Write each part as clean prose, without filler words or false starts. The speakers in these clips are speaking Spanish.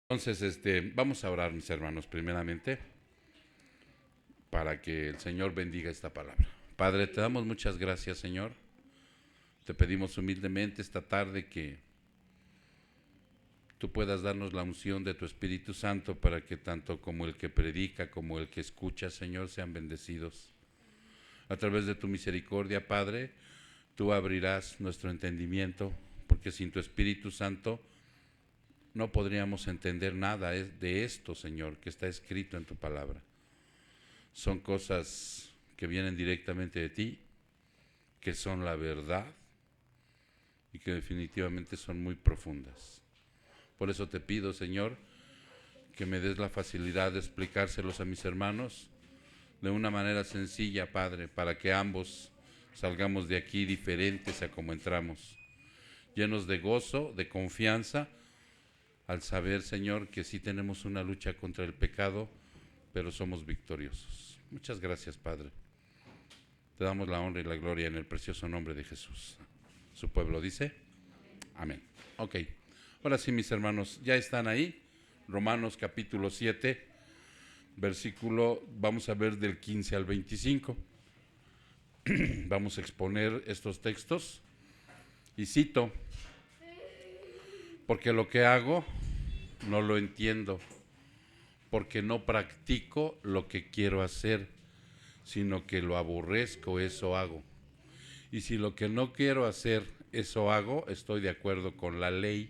Entonces, vamos a orar, mis hermanos, primeramente, para que el Señor bendiga esta palabra. Padre, te damos muchas gracias, Señor. Te pedimos humildemente esta tarde que tú puedas darnos la unción de tu Espíritu Santo para que tanto como el que predica como el que escucha, Señor, sean bendecidos. A través de tu misericordia, Padre, tú abrirás nuestro entendimiento, porque sin tu Espíritu Santo no podríamos entender nada de esto, Señor, que está escrito en tu palabra. Son cosas que vienen directamente de ti, que son la verdad y que definitivamente son muy profundas. Por eso te pido, Señor, que me des la facilidad de explicárselos a mis hermanos de una manera sencilla, Padre, para que ambos salgamos de aquí diferentes a como entramos, llenos de gozo, de confianza, al saber, Señor, que sí tenemos una lucha contra el pecado, pero somos victoriosos. Muchas gracias, Padre. Te damos la honra y la gloria en el precioso nombre de Jesús. Su pueblo dice, amén. Ok, ahora sí, mis hermanos, ya están ahí. Romanos capítulo 7, versículo, vamos a ver del 15 al 25. Vamos a exponer estos textos. Y cito, porque lo que hago no lo entiendo, porque no practico lo que quiero hacer, sino que lo aborrezco, eso hago. Y si lo que no quiero hacer, eso hago, estoy de acuerdo con la ley,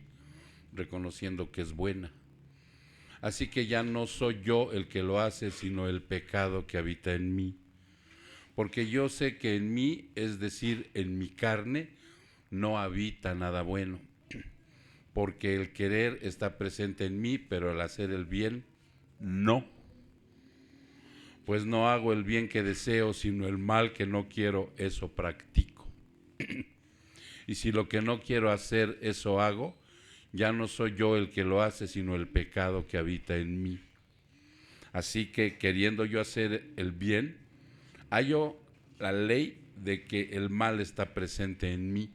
reconociendo que es buena. Así que ya no soy yo el que lo hace, sino el pecado que habita en mí. Porque yo sé que en mí, es decir, en mi carne, no habita nada bueno. Porque el querer está presente en mí, pero el hacer el bien, no. Pues no hago el bien que deseo, sino el mal que no quiero, eso practico. Y si lo que no quiero hacer, eso hago, ya no soy yo el que lo hace, sino el pecado que habita en mí. Así que queriendo yo hacer el bien, hallo la ley de que el mal está presente en mí,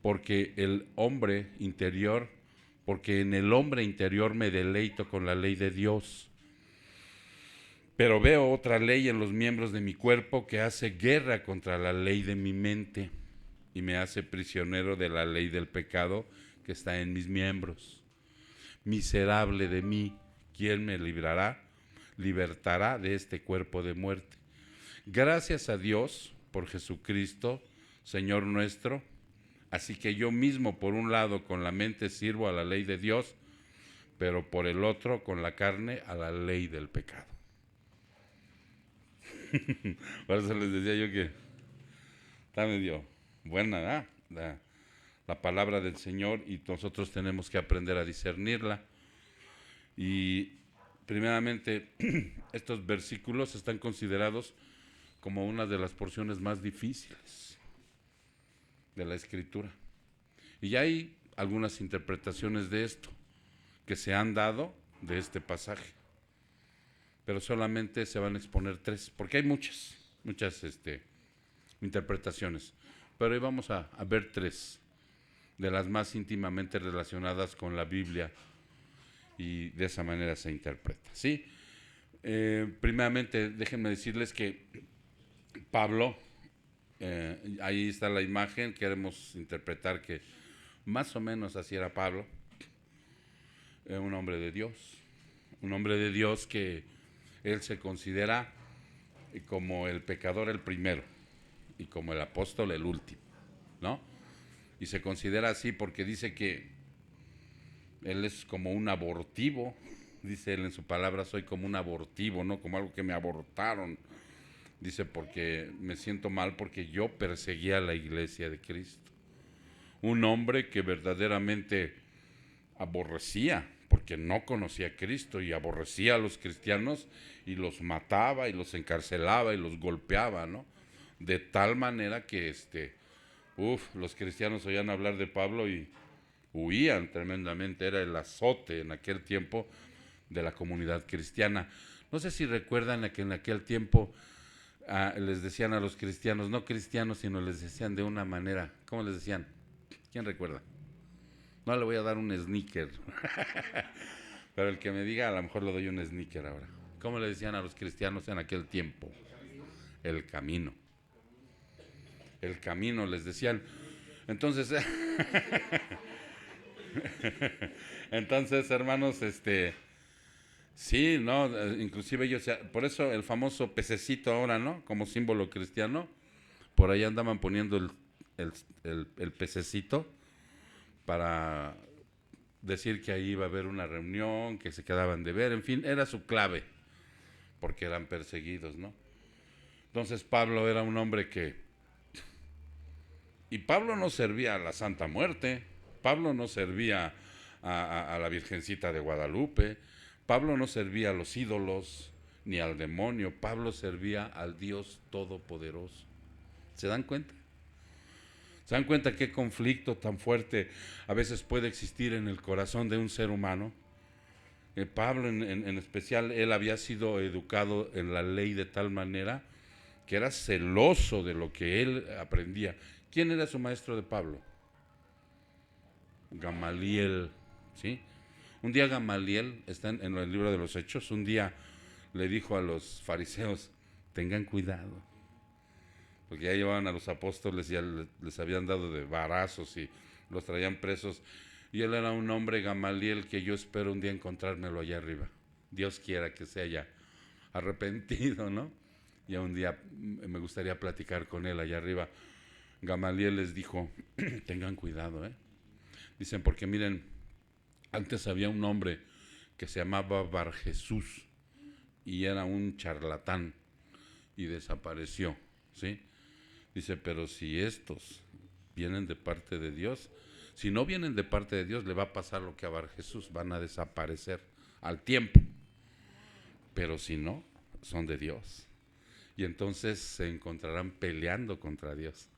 porque en el hombre interior me deleito con la ley de Dios. Pero veo otra ley en los miembros de mi cuerpo que hace guerra contra la ley de mi mente y me hace prisionero de la ley del pecado que está en mis miembros. Miserable de mí, ¿quién me libertará de este cuerpo de muerte? Gracias a Dios por Jesucristo, Señor nuestro. Así que yo mismo, por un lado, con la mente sirvo a la ley de Dios, pero por el otro, con la carne, a la ley del pecado. Por eso les decía yo que está medio buena, ¿verdad? La palabra del Señor, y nosotros tenemos que aprender a discernirla. Y primeramente, estos versículos están considerados como una de las porciones más difíciles de la Escritura. Y ya hay algunas interpretaciones de esto que se han dado de este pasaje, pero solamente se van a exponer tres, porque hay muchas interpretaciones, pero hoy vamos a ver tres de las más íntimamente relacionadas con la Biblia, y de esa manera se interpreta, ¿sí? Primeramente, déjenme decirles que Pablo, ahí está la imagen, queremos interpretar que más o menos así era Pablo, un hombre de Dios que él se considera como el pecador el primero y como el apóstol el último, ¿no? Y se considera así porque dice que él es como un abortivo, dice él en su palabra, soy como un abortivo, ¿no? Como algo que me abortaron. Dice, porque me siento mal porque yo perseguía a la iglesia de Cristo. Un hombre que verdaderamente aborrecía, porque no conocía a Cristo y aborrecía a los cristianos y los mataba y los encarcelaba y los golpeaba, ¿no? De tal manera que los cristianos oían hablar de Pablo y huían tremendamente. Era el azote en aquel tiempo de la comunidad cristiana. No sé si recuerdan que en aquel tiempo les decían a los cristianos, no cristianos, sino les decían de una manera, ¿cómo les decían? ¿Quién recuerda? No le voy a dar un sneaker. Pero el que me diga, a lo mejor le doy un sneaker ahora. ¿Cómo le decían a los cristianos en aquel tiempo? El camino. El camino les decían. Entonces, entonces, hermanos, sí, ¿no? Inclusive ellos, por eso el famoso pececito ahora, ¿no? Como símbolo cristiano, por ahí andaban poniendo el pececito para decir que ahí iba a haber una reunión, que se quedaban de ver, en fin, era su clave, porque eran perseguidos, ¿no? Entonces Pablo era un hombre que... Y Pablo no servía a la Santa Muerte, Pablo no servía a la Virgencita de Guadalupe, Pablo no servía a los ídolos ni al demonio, Pablo servía al Dios Todopoderoso. ¿Se dan cuenta? ¿Se dan cuenta qué conflicto tan fuerte a veces puede existir en el corazón de un ser humano? Pablo en especial, él había sido educado en la ley de tal manera que era celoso de lo que él aprendía. ¿Quién era su maestro de Pablo? Gamaliel, ¿sí? Un día Gamaliel, está en el libro de los Hechos, un día le dijo a los fariseos, tengan cuidado, porque ya llevaban a los apóstoles, ya les habían dado de varazos y los traían presos, y él era un hombre, Gamaliel, que yo espero un día encontrármelo allá arriba. Dios quiera que se haya arrepentido, ¿no? Ya un día me gustaría platicar con él allá arriba. Gamaliel les dijo, tengan cuidado, Dicen, porque miren, antes había un hombre que se llamaba Bar Jesús y era un charlatán y desapareció, ¿sí? Dice, pero si estos vienen de parte de Dios, si no vienen de parte de Dios, le va a pasar lo que a Bar Jesús, van a desaparecer al tiempo. Pero si no, son de Dios. Y entonces se encontrarán peleando contra Dios.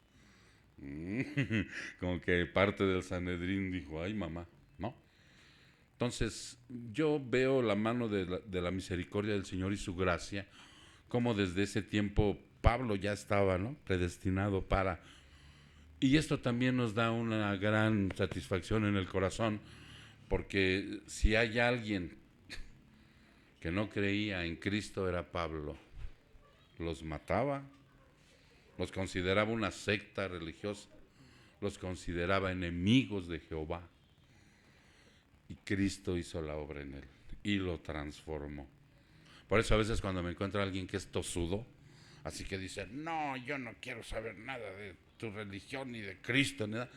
Como que parte del Sanedrín dijo, ay mamá, ¿no? Entonces yo veo la mano de la misericordia del Señor y su gracia, como desde ese tiempo Pablo ya estaba, ¿no?, predestinado para... Y esto también nos da una gran satisfacción en el corazón, porque si hay alguien que no creía en Cristo era Pablo. Los mataba, los consideraba una secta religiosa, los consideraba enemigos de Jehová. Y Cristo hizo la obra en él y lo transformó. Por eso a veces cuando me encuentro a alguien que es tosudo, así que dice, no, yo no quiero saber nada de tu religión ni de Cristo, ni nada.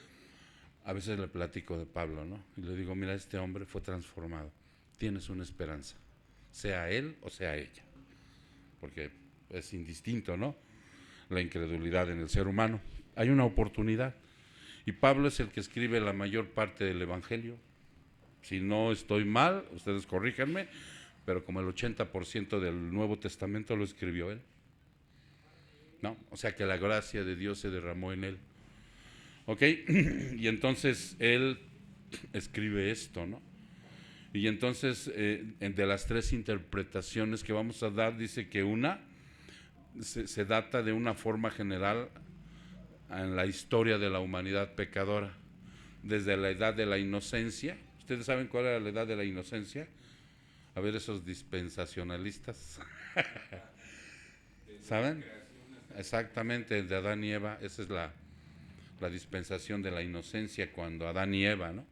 A veces le platico de Pablo, ¿no? Y le digo, mira, este hombre fue transformado. Tienes una esperanza, sea él o sea ella. Porque es indistinto, ¿no?, la incredulidad en el ser humano. Hay una oportunidad. Y Pablo es el que escribe la mayor parte del Evangelio. Si no estoy mal, ustedes corríjanme, pero como el 80% del Nuevo Testamento lo escribió él, ¿no? O sea que la gracia de Dios se derramó en él. ¿Ok? Y entonces él escribe esto, ¿no? Y entonces, de las tres interpretaciones que vamos a dar, dice que una se data de una forma general en la historia de la humanidad pecadora, desde la edad de la inocencia. ¿Ustedes saben cuál era la edad de la inocencia? A ver, esos dispensacionalistas. ¿Saben? Exactamente, de Adán y Eva. Esa es la dispensación de la inocencia, cuando Adán y Eva, ¿no?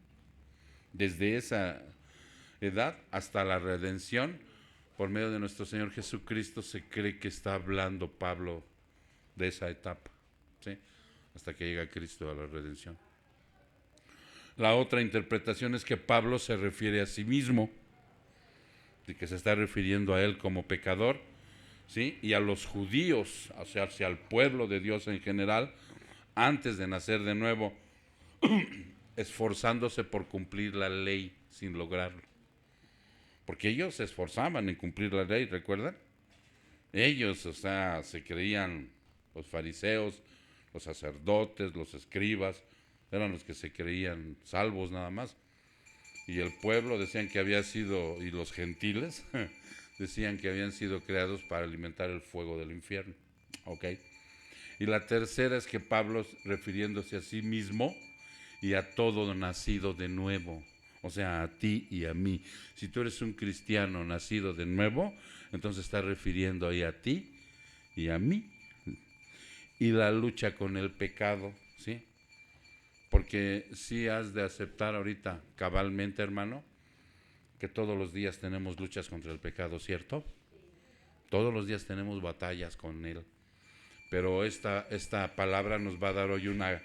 Desde esa edad hasta la redención, por medio de nuestro Señor Jesucristo, se cree que está hablando Pablo de esa etapa, ¿sí?, hasta que llega Cristo a la redención. La otra interpretación es que Pablo se refiere a sí mismo, de que se está refiriendo a él como pecador, ¿sí?, y a los judíos, o sea, hacia el pueblo de Dios en general, antes de nacer de nuevo, esforzándose por cumplir la ley sin lograrlo. Porque ellos se esforzaban en cumplir la ley, ¿recuerdan? Ellos, o sea, se creían los fariseos, los sacerdotes, los escribas, eran los que se creían salvos nada más. Y el pueblo decían que había sido, y los gentiles decían que habían sido creados para alimentar el fuego del infierno. ¿Ok? Y la tercera es que Pablo, refiriéndose a sí mismo y a todo nacido de nuevo, o sea, a ti y a mí. Si tú eres un cristiano nacido de nuevo, entonces está refiriendo ahí a ti y a mí. Y la lucha con el pecado, ¿sí? Porque sí has de aceptar ahorita cabalmente, hermano, que todos los días tenemos luchas contra el pecado, ¿cierto? Todos los días tenemos batallas con él. Pero esta palabra nos va a dar hoy una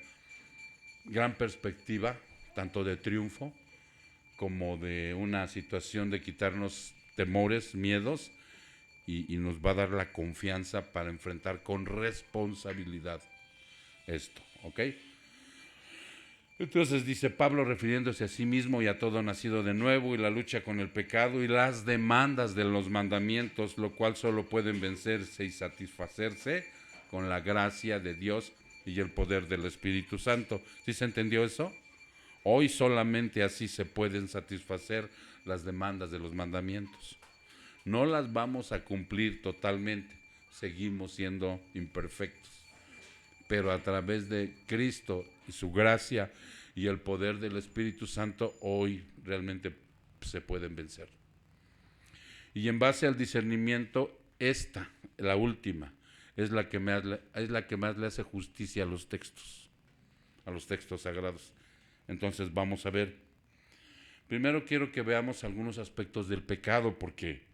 gran perspectiva, tanto de triunfo como de una situación de quitarnos temores, miedos, y nos va a dar la confianza para enfrentar con responsabilidad esto, ¿ok? Entonces dice Pablo, refiriéndose a sí mismo y a todo nacido de nuevo, y la lucha con el pecado y las demandas de los mandamientos, lo cual solo pueden vencerse y satisfacerse con la gracia de Dios y el poder del Espíritu Santo. ¿Sí se entendió eso? Hoy solamente así se pueden satisfacer las demandas de los mandamientos. No las vamos a cumplir totalmente, seguimos siendo imperfectos, pero a través de Cristo y su gracia y el poder del Espíritu Santo, hoy realmente se pueden vencer. Y en base al discernimiento, esta, la última, es la que más le hace justicia a los textos sagrados. Entonces vamos a ver. Primero quiero que veamos algunos aspectos del pecado, porque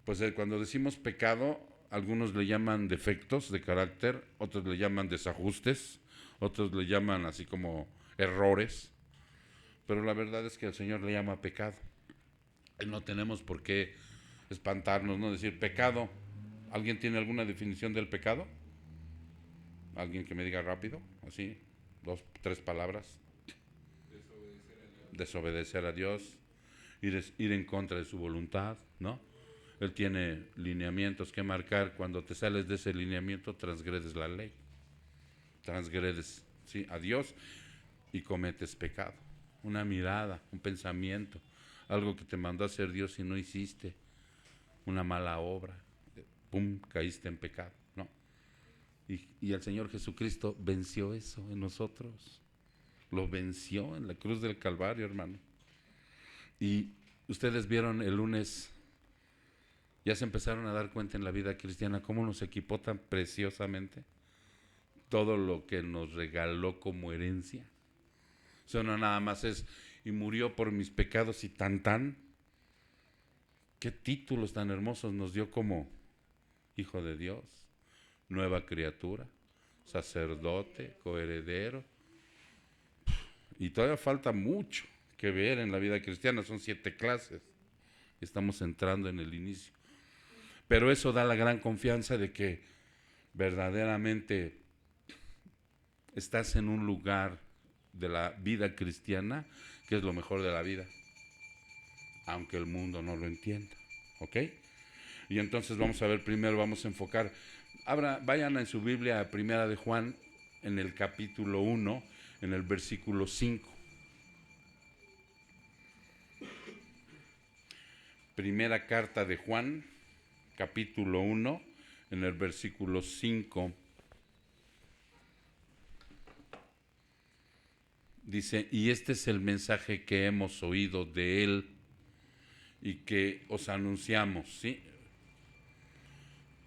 pues cuando decimos pecado, algunos le llaman defectos de carácter, otros le llaman desajustes, otros le llaman así como errores, pero la verdad es que el Señor le llama pecado. Y no tenemos por qué espantarnos, no decir pecado. ¿Alguien tiene alguna definición del pecado? ¿Alguien que me diga rápido? Así, 2, 3 palabras. Desobedecer a Dios, ir en contra de su voluntad, ¿no? Él tiene lineamientos que marcar. Cuando te sales de ese lineamiento, transgredes la ley, transgredes, ¿sí?, a Dios, y cometes pecado. Una mirada, un pensamiento, algo que te mandó a hacer Dios y no hiciste, una mala obra, pum, caíste en pecado, ¿no? Y el Señor Jesucristo venció eso en nosotros, lo venció en la cruz del Calvario, hermano. Y ustedes vieron el lunes, ya se empezaron a dar cuenta en la vida cristiana cómo nos equipó tan preciosamente todo lo que nos regaló como herencia. O sea, no nada más es, y murió por mis pecados y tan. Qué títulos tan hermosos nos dio como hijo de Dios, nueva criatura, sacerdote, coheredero. Y todavía falta mucho que ver en la vida cristiana, son 7 clases. Estamos entrando en el inicio. Pero eso da la gran confianza de que verdaderamente estás en un lugar de la vida cristiana que es lo mejor de la vida, aunque el mundo no lo entienda, ¿ok? Y entonces vamos a ver, primero vamos a enfocar, vayan en su Biblia a Primera de Juan, en el capítulo 1, en el versículo 5. Primera carta de Juan, capítulo 1, en el versículo 5. Dice, y este es el mensaje que hemos oído de él y que os anunciamos, ¿sí?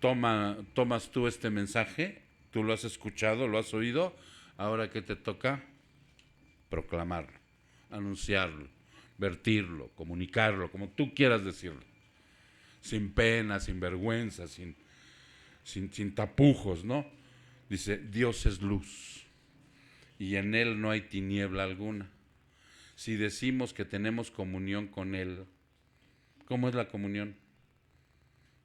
Tomas tú este mensaje, tú lo has escuchado, lo has oído, ahora ¿qué te toca? Proclamarlo, anunciarlo, vertirlo, comunicarlo, como tú quieras decirlo, sin pena, sin vergüenza, sin tapujos, ¿no? Dice, Dios es luz y en él no hay tiniebla alguna. Si decimos que tenemos comunión con él, ¿cómo es la comunión?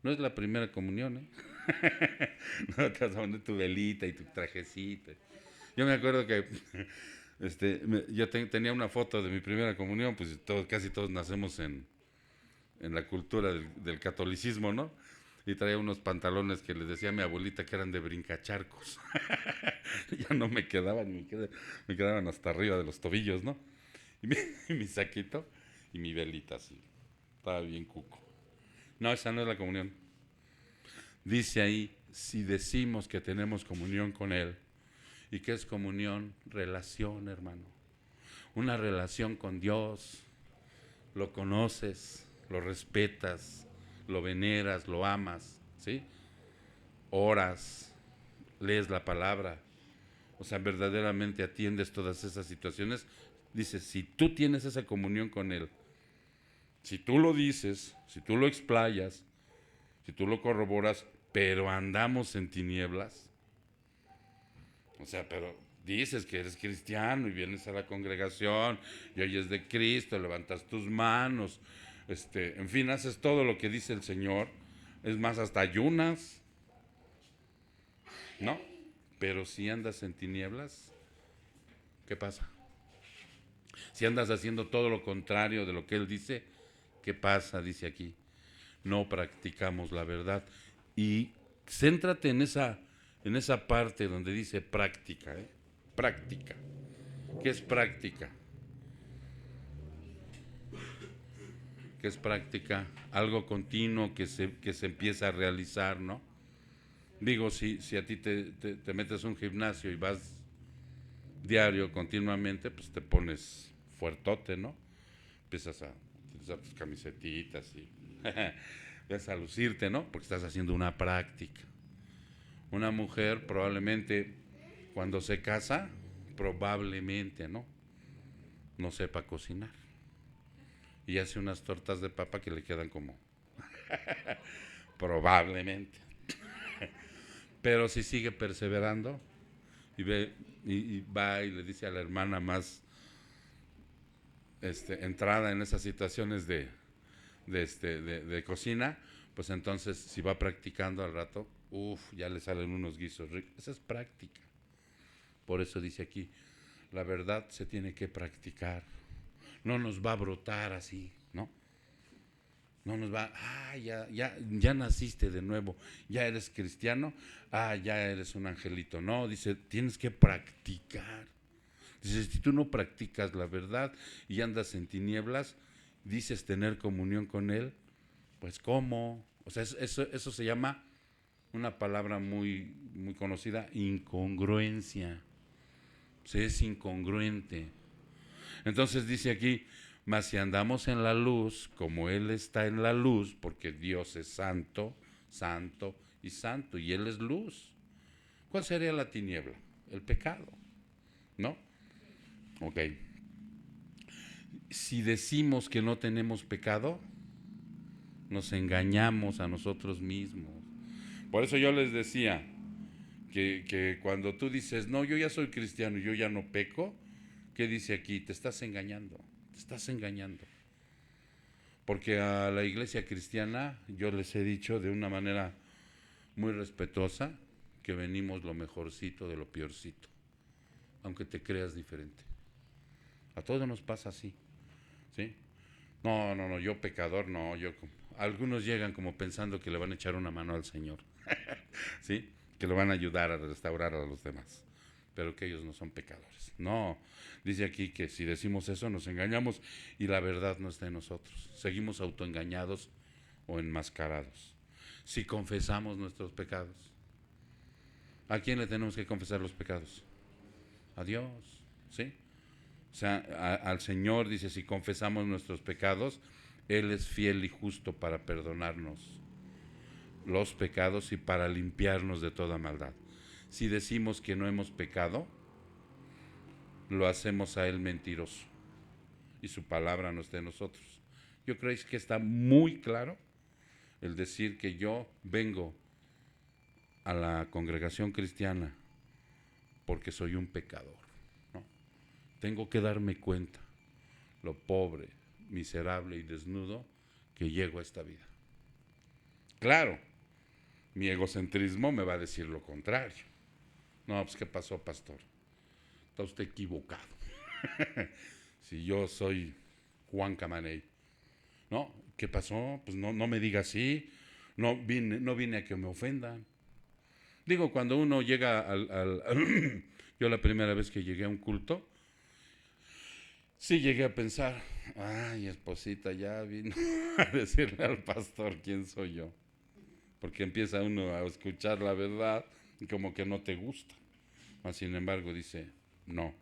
No es la primera comunión, ¿eh? No te vas a poner tu velita y tu trajecito. Yo me acuerdo que yo tenía una foto de mi primera comunión, pues casi todos nacemos en la cultura del catolicismo, ¿no? Y traía unos pantalones que les decía a mi abuelita que eran de brincacharcos. Ya no me quedaban, me quedaban hasta arriba de los tobillos, ¿no? Y mi saquito y mi velita así. Estaba bien cuco. No, esa no es la comunión. Dice ahí, si decimos que tenemos comunión con Él. ¿Y qué es comunión? Relación, hermano. Una relación con Dios. lo conoces, lo respetas, lo veneras, lo amas, ¿sí? Oras, lees la palabra, o sea, verdaderamente atiendes todas esas situaciones. Dices, si tú tienes esa comunión con Él, si tú lo dices, si tú lo explayas, si tú lo corroboras, pero andamos en tinieblas, o sea, pero dices que eres cristiano y vienes a la congregación y oyes de Cristo, levantas tus manos, en fin, haces todo lo que dice el Señor, es más, hasta ayunas, ¿no? Pero si andas en tinieblas, ¿qué pasa? Si andas haciendo todo lo contrario de lo que Él dice, ¿qué pasa? Dice aquí, no practicamos la verdad. Y céntrate en esa parte donde dice práctica, ¿eh? Práctica. ¿Qué es práctica? ¿Qué es práctica? Algo continuo que se empieza a realizar, ¿no? Digo, si a ti te metes a un gimnasio y vas diario, continuamente, pues te pones fuertote, ¿no? Empiezas a utilizar tus camisetitas y empiezas a lucirte, ¿no? Porque estás haciendo una práctica. Una mujer probablemente cuando se casa, probablemente, ¿no? No sepa cocinar. Y hace unas tortas de papa que le quedan como probablemente. Pero si sigue perseverando y va y le dice a la hermana más entrada en esas situaciones de cocina, pues entonces si va practicando al rato, ya le salen unos guisos ricos. Esa es práctica. Por eso dice aquí, la verdad se tiene que practicar. No nos va a brotar así, ¿no? No nos va, ya naciste de nuevo, ya eres cristiano, ya eres un angelito. No, dice, tienes que practicar. Dice, si tú no practicas la verdad y andas en tinieblas, dices tener comunión con Él, pues ¿cómo? O sea, eso se llama una palabra muy, muy conocida, incongruencia. Se es incongruente. Entonces dice aquí, mas si andamos en la luz, como Él está en la luz, porque Dios es santo, santo y santo, y Él es luz. ¿Cuál sería la tiniebla? El pecado, ¿no? Ok. Si decimos que no tenemos pecado, nos engañamos a nosotros mismos. Por eso yo les decía que cuando tú dices, no, yo ya soy cristiano y yo ya no peco, ¿qué dice aquí? Te estás engañando, te estás engañando. Porque a la iglesia cristiana yo les he dicho de una manera muy respetuosa que venimos lo mejorcito de lo peorcito, aunque te creas diferente. A todos nos pasa así, ¿sí? No, yo pecador, no, algunos llegan como pensando que le van a echar una mano al Señor, ¿sí? Que lo van a ayudar a restaurar a los demás, pero que ellos no son pecadores. No, dice aquí que si decimos eso nos engañamos y la verdad no está en nosotros. Seguimos autoengañados o enmascarados. Si confesamos nuestros pecados, ¿a quién le tenemos que confesar los pecados? A Dios, ¿sí? O sea, al Señor dice, si confesamos nuestros pecados, Él es fiel y justo para perdonarnos los pecados y para limpiarnos de toda maldad. Si decimos que no hemos pecado, lo hacemos a Él mentiroso y su palabra no está en nosotros. Yo creo que está muy claro el decir que yo vengo a la congregación cristiana porque soy un pecador, ¿no? Tengo que darme cuenta lo pobre, miserable y desnudo que llego a esta vida. Claro, mi egocentrismo me va a decir lo contrario. No, pues ¿qué pasó, pastor? Está usted equivocado. Si yo soy Juan Camaney, ¿no? ¿Qué pasó? Pues no me diga así. No vine a que me ofendan. Digo, cuando uno llega yo la primera vez que llegué a un culto, sí llegué a pensar, ay, esposita, ya vino a decirle al pastor quién soy yo. Porque empieza uno a escuchar la verdad y como que no te gusta. Mas, sin embargo, dice, no,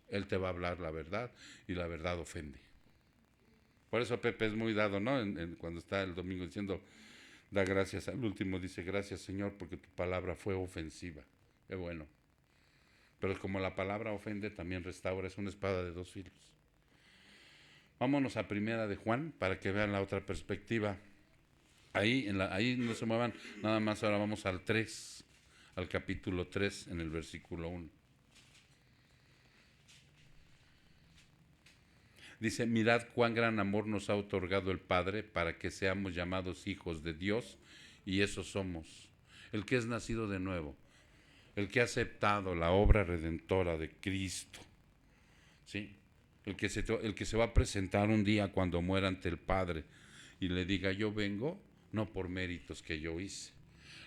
Él te va a hablar la verdad y la verdad ofende. Por eso Pepe es muy dado, ¿no? Cuando está el domingo diciendo, da gracias, al último dice, gracias Señor porque tu palabra fue ofensiva. Qué bueno. Pero como la palabra ofende, también restaura, es una espada de dos filos. Vámonos a Primera de Juan para que vean la otra perspectiva. Ahí no se muevan, nada más ahora vamos al 3, al capítulo 3 en el versículo 1. Dice, mirad cuán gran amor nos ha otorgado el Padre para que seamos llamados hijos de Dios, y eso somos. El que es nacido de nuevo, el que ha aceptado la obra redentora de Cristo, ¿sí? El que se va a presentar un día cuando muera ante el Padre y le diga, yo vengo no por méritos que yo hice,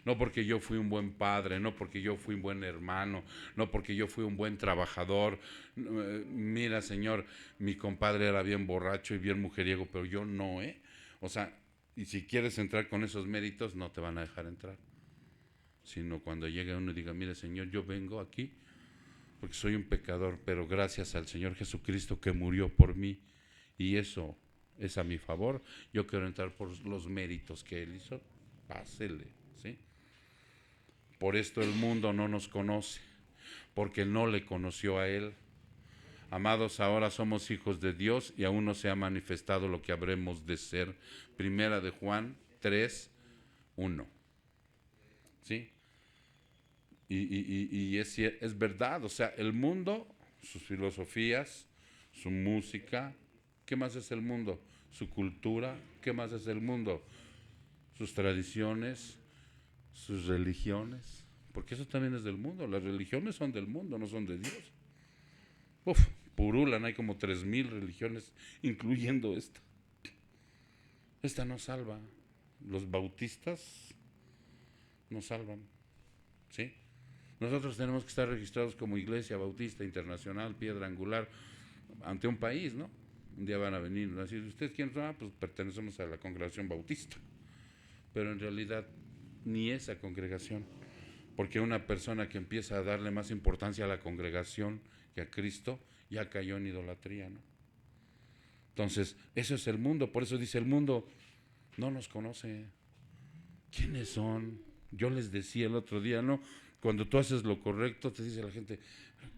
no porque yo fui un buen padre, no porque yo fui un buen hermano, no porque yo fui un buen trabajador. Mira, Señor, mi compadre era bien borracho y bien mujeriego, pero yo no, ¿eh? O sea, y si quieres entrar con esos méritos, no te van a dejar entrar. Sino cuando llegue uno y diga, mire, Señor, yo vengo aquí porque soy un pecador, pero gracias al Señor Jesucristo que murió por mí, y eso es a mi favor, yo quiero entrar por los méritos que Él hizo, pásele, ¿sí? Por esto el mundo no nos conoce, porque no le conoció a Él. Amados, ahora somos hijos de Dios y aún no se ha manifestado lo que habremos de ser. Primera de Juan 3, 1. ¿Sí? Y es verdad, o sea, el mundo, sus filosofías, su música, ¿qué más es el mundo? Su cultura, ¿qué más es el mundo? Sus tradiciones, sus religiones, porque eso también es del mundo. Las religiones son del mundo, no son de Dios. Uf, purulan, hay como 3000 religiones, incluyendo esta. Esta no salva. Los bautistas no salvan, ¿sí? Nosotros tenemos que estar registrados como Iglesia Bautista Internacional, Piedra Angular, ante un país, ¿no? Un día van a venir a decir, ¿ustedes quiénes son? Pues pertenecemos a la congregación bautista. Pero en realidad ni esa congregación, porque una persona que empieza a darle más importancia a la congregación que a Cristo, ya cayó en idolatría, ¿no? Entonces, eso es el mundo, por eso dice el mundo, no nos conoce. ¿Quiénes son? Yo les decía el otro día, ¿no? Cuando tú haces lo correcto, te dice la gente,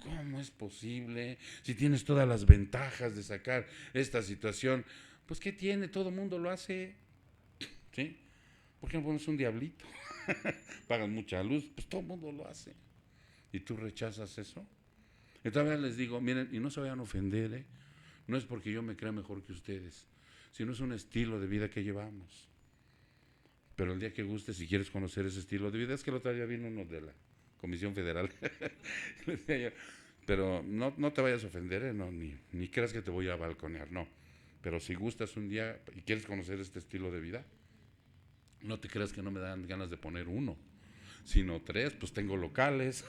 ¿cómo es posible? Si tienes todas las ventajas de sacar esta situación, pues ¿qué tiene? Todo el mundo lo hace, ¿sí? ¿Por qué no pones un diablito? Pagan mucha luz, pues todo el mundo lo hace. ¿Y tú rechazas eso? Y todavía les digo, miren, y no se vayan a ofender, ¿eh? No es porque yo me crea mejor que ustedes, sino es un estilo de vida que llevamos. Pero el día que guste, si quieres conocer ese estilo de vida, es que el otro día vino uno de la Comisión Federal. Pero no te vayas a ofender, ¿eh? No, ni creas que te voy a balconear, no. Pero si gustas un día y quieres conocer este estilo de vida, no te creas que no me dan ganas de poner uno, sino 3, pues tengo locales.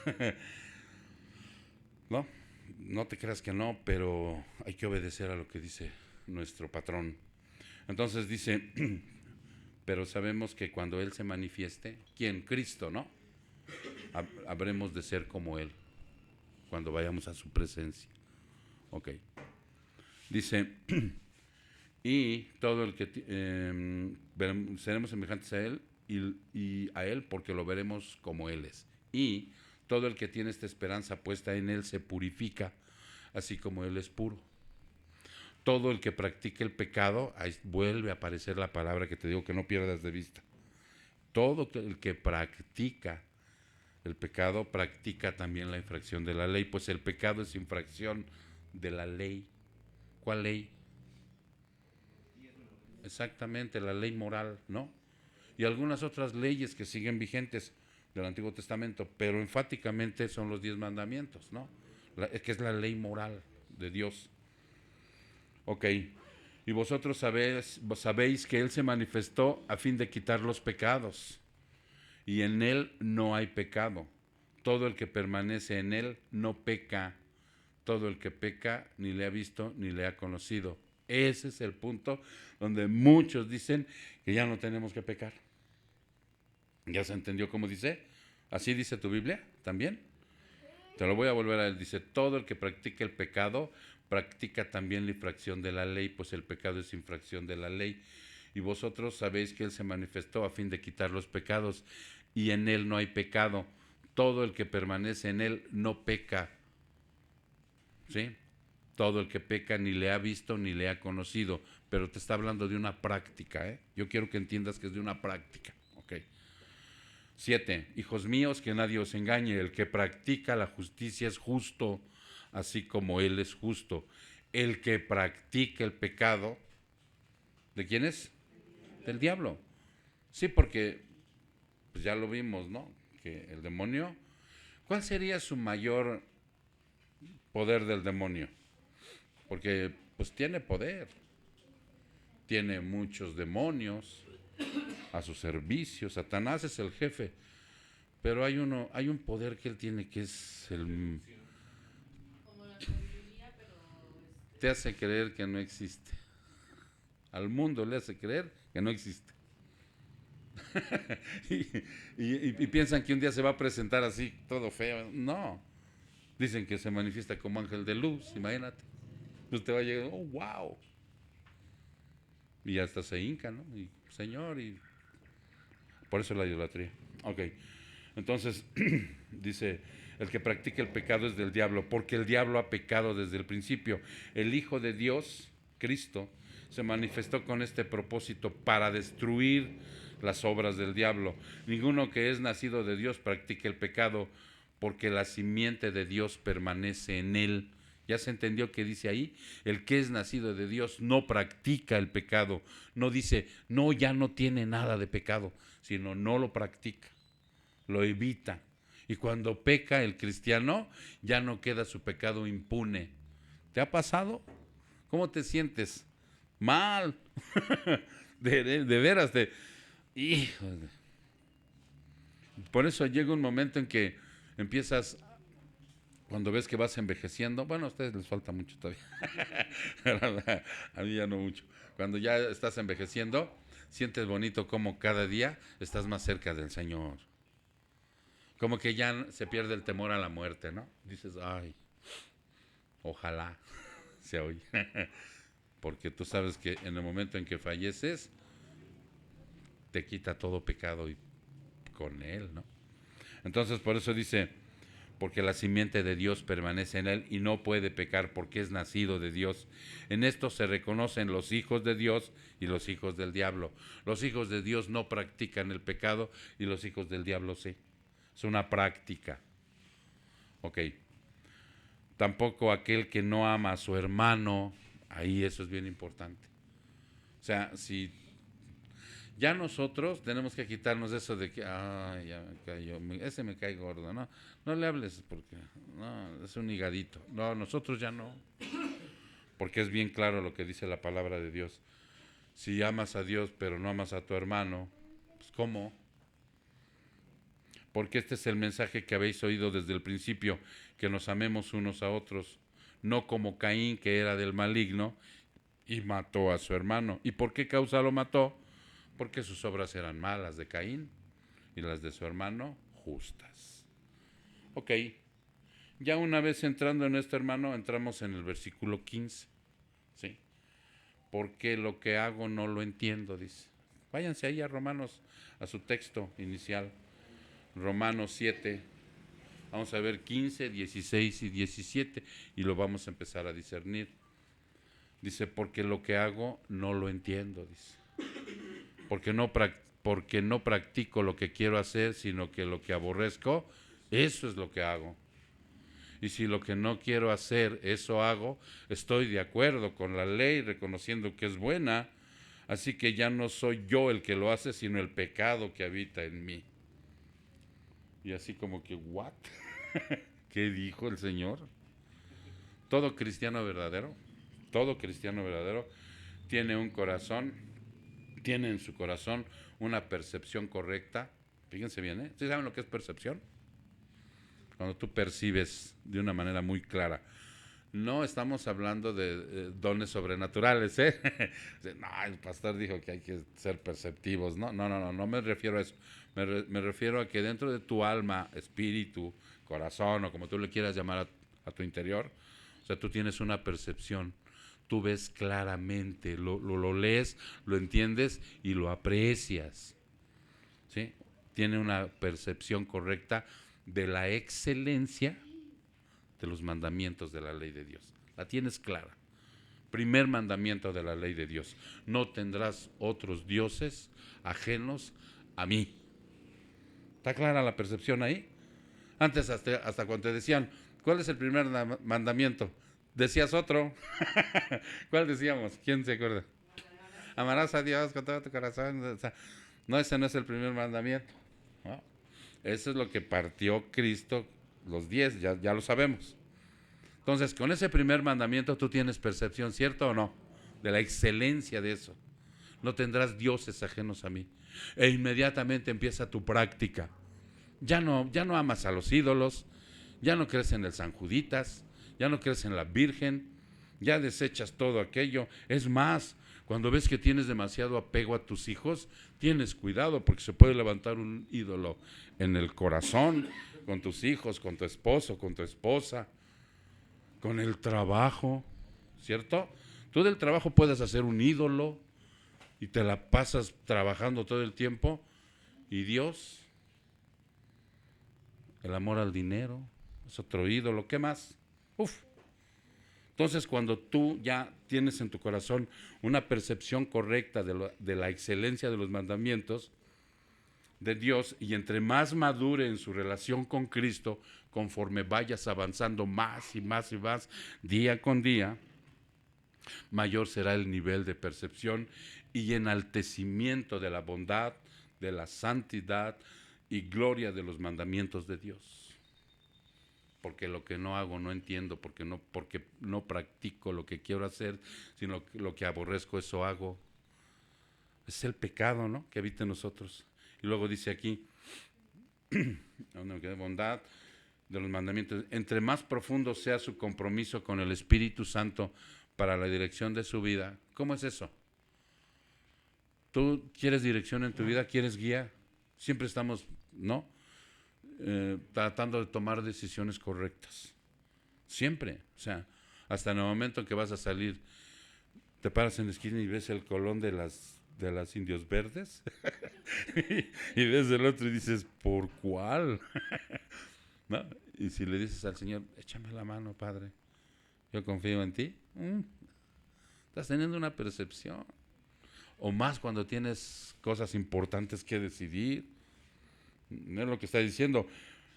No te creas que no, pero hay que obedecer a lo que dice nuestro patrón. Entonces dice, pero sabemos que cuando Él se manifieste, ¿quién? Cristo, ¿no? Habremos de ser como Él, cuando vayamos a su presencia. Ok. Dice, y todo el que seremos semejantes a Él y a Él porque lo veremos como Él es. Y todo el que tiene esta esperanza puesta en Él se purifica, así como Él es puro. Todo el que practique el pecado, ahí vuelve a aparecer la palabra que te digo que no pierdas de vista. Todo el que practica el pecado practica también la infracción de la ley, pues el pecado es infracción de la ley. ¿Cuál ley? Exactamente, la ley moral, ¿no? Y algunas otras leyes que siguen vigentes del Antiguo Testamento, pero enfáticamente son los 10 mandamientos, ¿no? Que es la ley moral de Dios. Ok, y vosotros sabéis que Él se manifestó a fin de quitar los pecados, y en Él no hay pecado. Todo el que permanece en Él no peca. Todo el que peca ni le ha visto ni le ha conocido. Ese es el punto donde muchos dicen que ya no tenemos que pecar. ¿Ya se entendió cómo dice? ¿Así dice tu Biblia también? Te lo voy a volver a decir. Dice, todo el que practique el pecado practica también la infracción de la ley, pues el pecado es infracción de la ley. Y vosotros sabéis que Él se manifestó a fin de quitar los pecados, y en Él no hay pecado. Todo el que permanece en Él no peca. ¿Sí? Todo el que peca ni le ha visto ni le ha conocido, pero te está hablando de una práctica, ¿eh? Yo quiero que entiendas que es de una práctica, ¿ok? 7. Hijos míos, que nadie os engañe, el que practica la justicia es justo, así como Él es justo. El que practica el pecado, ¿de quién es? Del diablo. Sí, porque pues ya lo vimos, ¿no? Que el demonio, ¿cuál sería su mayor poder del demonio? Porque pues tiene poder, tiene muchos demonios a su servicio. Satanás es el jefe, pero hay un poder que él tiene que es el, te hace creer que no existe. Al mundo le hace creer que no existe. y piensan que un día se va a presentar así, todo feo. No. Dicen que se manifiesta como ángel de luz, imagínate. Usted va a llegar, oh, wow. Y hasta se hinca, ¿no? Y, Señor, y por eso la idolatría. Ok. Entonces, dice, el que practica el pecado es del diablo, porque el diablo ha pecado desde el principio. El Hijo de Dios, Cristo, se manifestó con este propósito para destruir las obras del diablo. Ninguno que es nacido de Dios practica el pecado, porque la simiente de Dios permanece en él. ¿Ya se entendió qué dice ahí? El que es nacido de Dios no practica el pecado. No dice, no, ya no tiene nada de pecado, sino no lo practica, lo evita. Y cuando peca el cristiano, ya no queda su pecado impune. ¿Te ha pasado? ¿Cómo te sientes? Mal. de veras. Híjole. Por eso llega un momento en que empiezas, cuando ves que vas envejeciendo, bueno, a ustedes les falta mucho todavía, a mí ya no mucho. Cuando ya estás envejeciendo, sientes bonito como cada día estás más cerca del Señor. Como que ya se pierde el temor a la muerte, ¿no? Dices, ay, ojalá se oye. Porque tú sabes que en el momento en que falleces, te quita todo pecado y con él, ¿no? Entonces por eso dice, porque la simiente de Dios permanece en él y no puede pecar porque es nacido de Dios. En esto se reconocen los hijos de Dios y los hijos del diablo. Los hijos de Dios no practican el pecado y los hijos del diablo sí. Es una práctica. Ok. Tampoco aquel que no ama a su hermano, ahí eso es bien importante. O sea, si ya nosotros tenemos que quitarnos eso de que, ay, ya me cayó, ese me cae gordo, ¿no? No le hables porque, no, es un higadito. No, nosotros ya no. Porque es bien claro lo que dice la palabra de Dios. Si amas a Dios pero no amas a tu hermano, pues ¿cómo? Porque este es el mensaje que habéis oído desde el principio, que nos amemos unos a otros, no como Caín, que era del maligno y mató a su hermano. ¿Y por qué causa lo mató? Porque sus obras eran malas de Caín y las de su hermano justas. Ok, ya una vez entrando en esto, hermano, entramos en el versículo 15. ¿Sí? Porque lo que hago no lo entiendo, dice. Váyanse ahí a Romanos, a su texto inicial. Romanos 7, vamos a ver 15, 16 y 17 y lo vamos a empezar a discernir. Dice, porque lo que hago no lo entiendo, dice. Porque no practico lo que quiero hacer, sino que lo que aborrezco, eso es lo que hago. Y si lo que no quiero hacer, eso hago, estoy de acuerdo con la ley, reconociendo que es buena, así que ya no soy yo el que lo hace, sino el pecado que habita en mí. Y así como que, ¿what? ¿Qué dijo el Señor? Todo cristiano verdadero tiene un corazón, tiene en su corazón una percepción correcta. Fíjense bien, ¿eh? ¿Sí saben lo que es percepción? Cuando tú percibes de una manera muy clara. No estamos hablando de dones sobrenaturales, ¿eh? No, el pastor dijo que hay que ser perceptivos. No me refiero a eso. Me refiero a que dentro de tu alma, espíritu, corazón o como tú le quieras llamar a tu interior, O sea, tú tienes una percepción, tú ves claramente, lo lees, lo entiendes y lo aprecias, ¿sí? Tiene una percepción correcta de la excelencia de los mandamientos de la ley de Dios. La tienes clara. Primer mandamiento de la ley de Dios: no tendrás otros dioses ajenos a mí. ¿Está clara la percepción ahí? Antes hasta cuando te decían, ¿cuál es el primer mandamiento? Decías otro. ¿Cuál decíamos? ¿Quién se acuerda? Amarás a Dios con todo tu corazón. O sea, no, ese no es el primer mandamiento, ¿no? Eso es lo que partió Cristo, los 10, ya lo sabemos. Entonces, con ese primer mandamiento tú tienes percepción, ¿cierto o no? De la excelencia de eso. No tendrás dioses ajenos a mí. E inmediatamente empieza tu práctica. Ya no amas a los ídolos, ya no crees en el San Juditas, ya no crees en la Virgen, ya desechas todo aquello. Es más, cuando ves que tienes demasiado apego a tus hijos, tienes cuidado porque se puede levantar un ídolo en el corazón, con tus hijos, con tu esposo, con tu esposa, con el trabajo, ¿cierto? Tú del trabajo puedes hacer un ídolo y te la pasas trabajando todo el tiempo, y Dios, el amor al dinero, es otro ídolo. ¿Qué más? Entonces, cuando tú ya tienes en tu corazón una percepción correcta de la excelencia de los mandamientos de Dios, y entre más madure en su relación con Cristo, conforme vayas avanzando más y más y más día con día, mayor será el nivel de percepción y enaltecimiento de la bondad, de la santidad y gloria de los mandamientos de Dios. Porque lo que no hago no entiendo, porque no practico lo que quiero hacer, sino lo que aborrezco, eso hago. Es el pecado, ¿no?, que habita en nosotros. Y luego dice aquí, bondad de los mandamientos. Entre más profundo sea su compromiso con el Espíritu Santo para la dirección de su vida. ¿Cómo es eso? ¿Tú quieres dirección en tu vida? ¿Quieres guía? Siempre estamos, ¿no?, tratando de tomar decisiones correctas. Siempre. O sea, hasta en el momento en que vas a salir, te paras en la esquina y ves el colón de las Indios Verdes y ves el otro y dices, ¿por cuál? ¿No? Y si le dices al Señor, échame la mano, Padre, yo confío en ti, estás teniendo una percepción. O más cuando tienes cosas importantes que decidir. No es lo que está diciendo.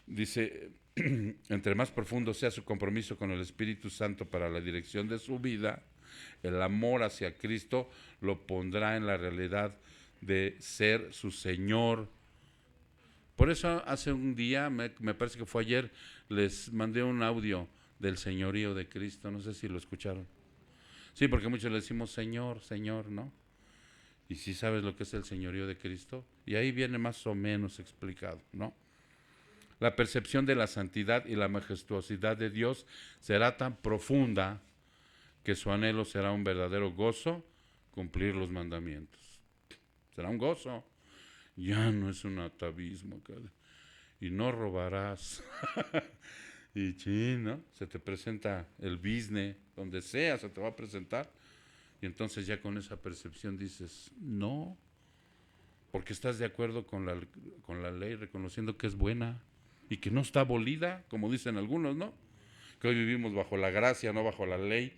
Dice, entre más profundo sea su compromiso con el Espíritu Santo para la dirección de su vida, el amor hacia Cristo lo pondrá en la realidad de ser su Señor. Por eso hace un día, me parece que fue ayer, les mandé un audio del señorío de Cristo. No sé si lo escucharon. Sí, porque muchos le decimos Señor, Señor, ¿no? Y sí sabes lo que es el señorío de Cristo. Y ahí viene más o menos explicado, ¿no? La percepción de la santidad y la majestuosidad de Dios será tan profunda que su anhelo será un verdadero gozo cumplir los mandamientos. Será un gozo. Ya no es un atavismo. Y no robarás. Y ¿no? Se te presenta el business, donde sea se te va a presentar. Y entonces ya con esa percepción dices, no, porque estás de acuerdo con la ley, reconociendo que es buena y que no está abolida, como dicen algunos, ¿no? Que hoy vivimos bajo la gracia, no bajo la ley,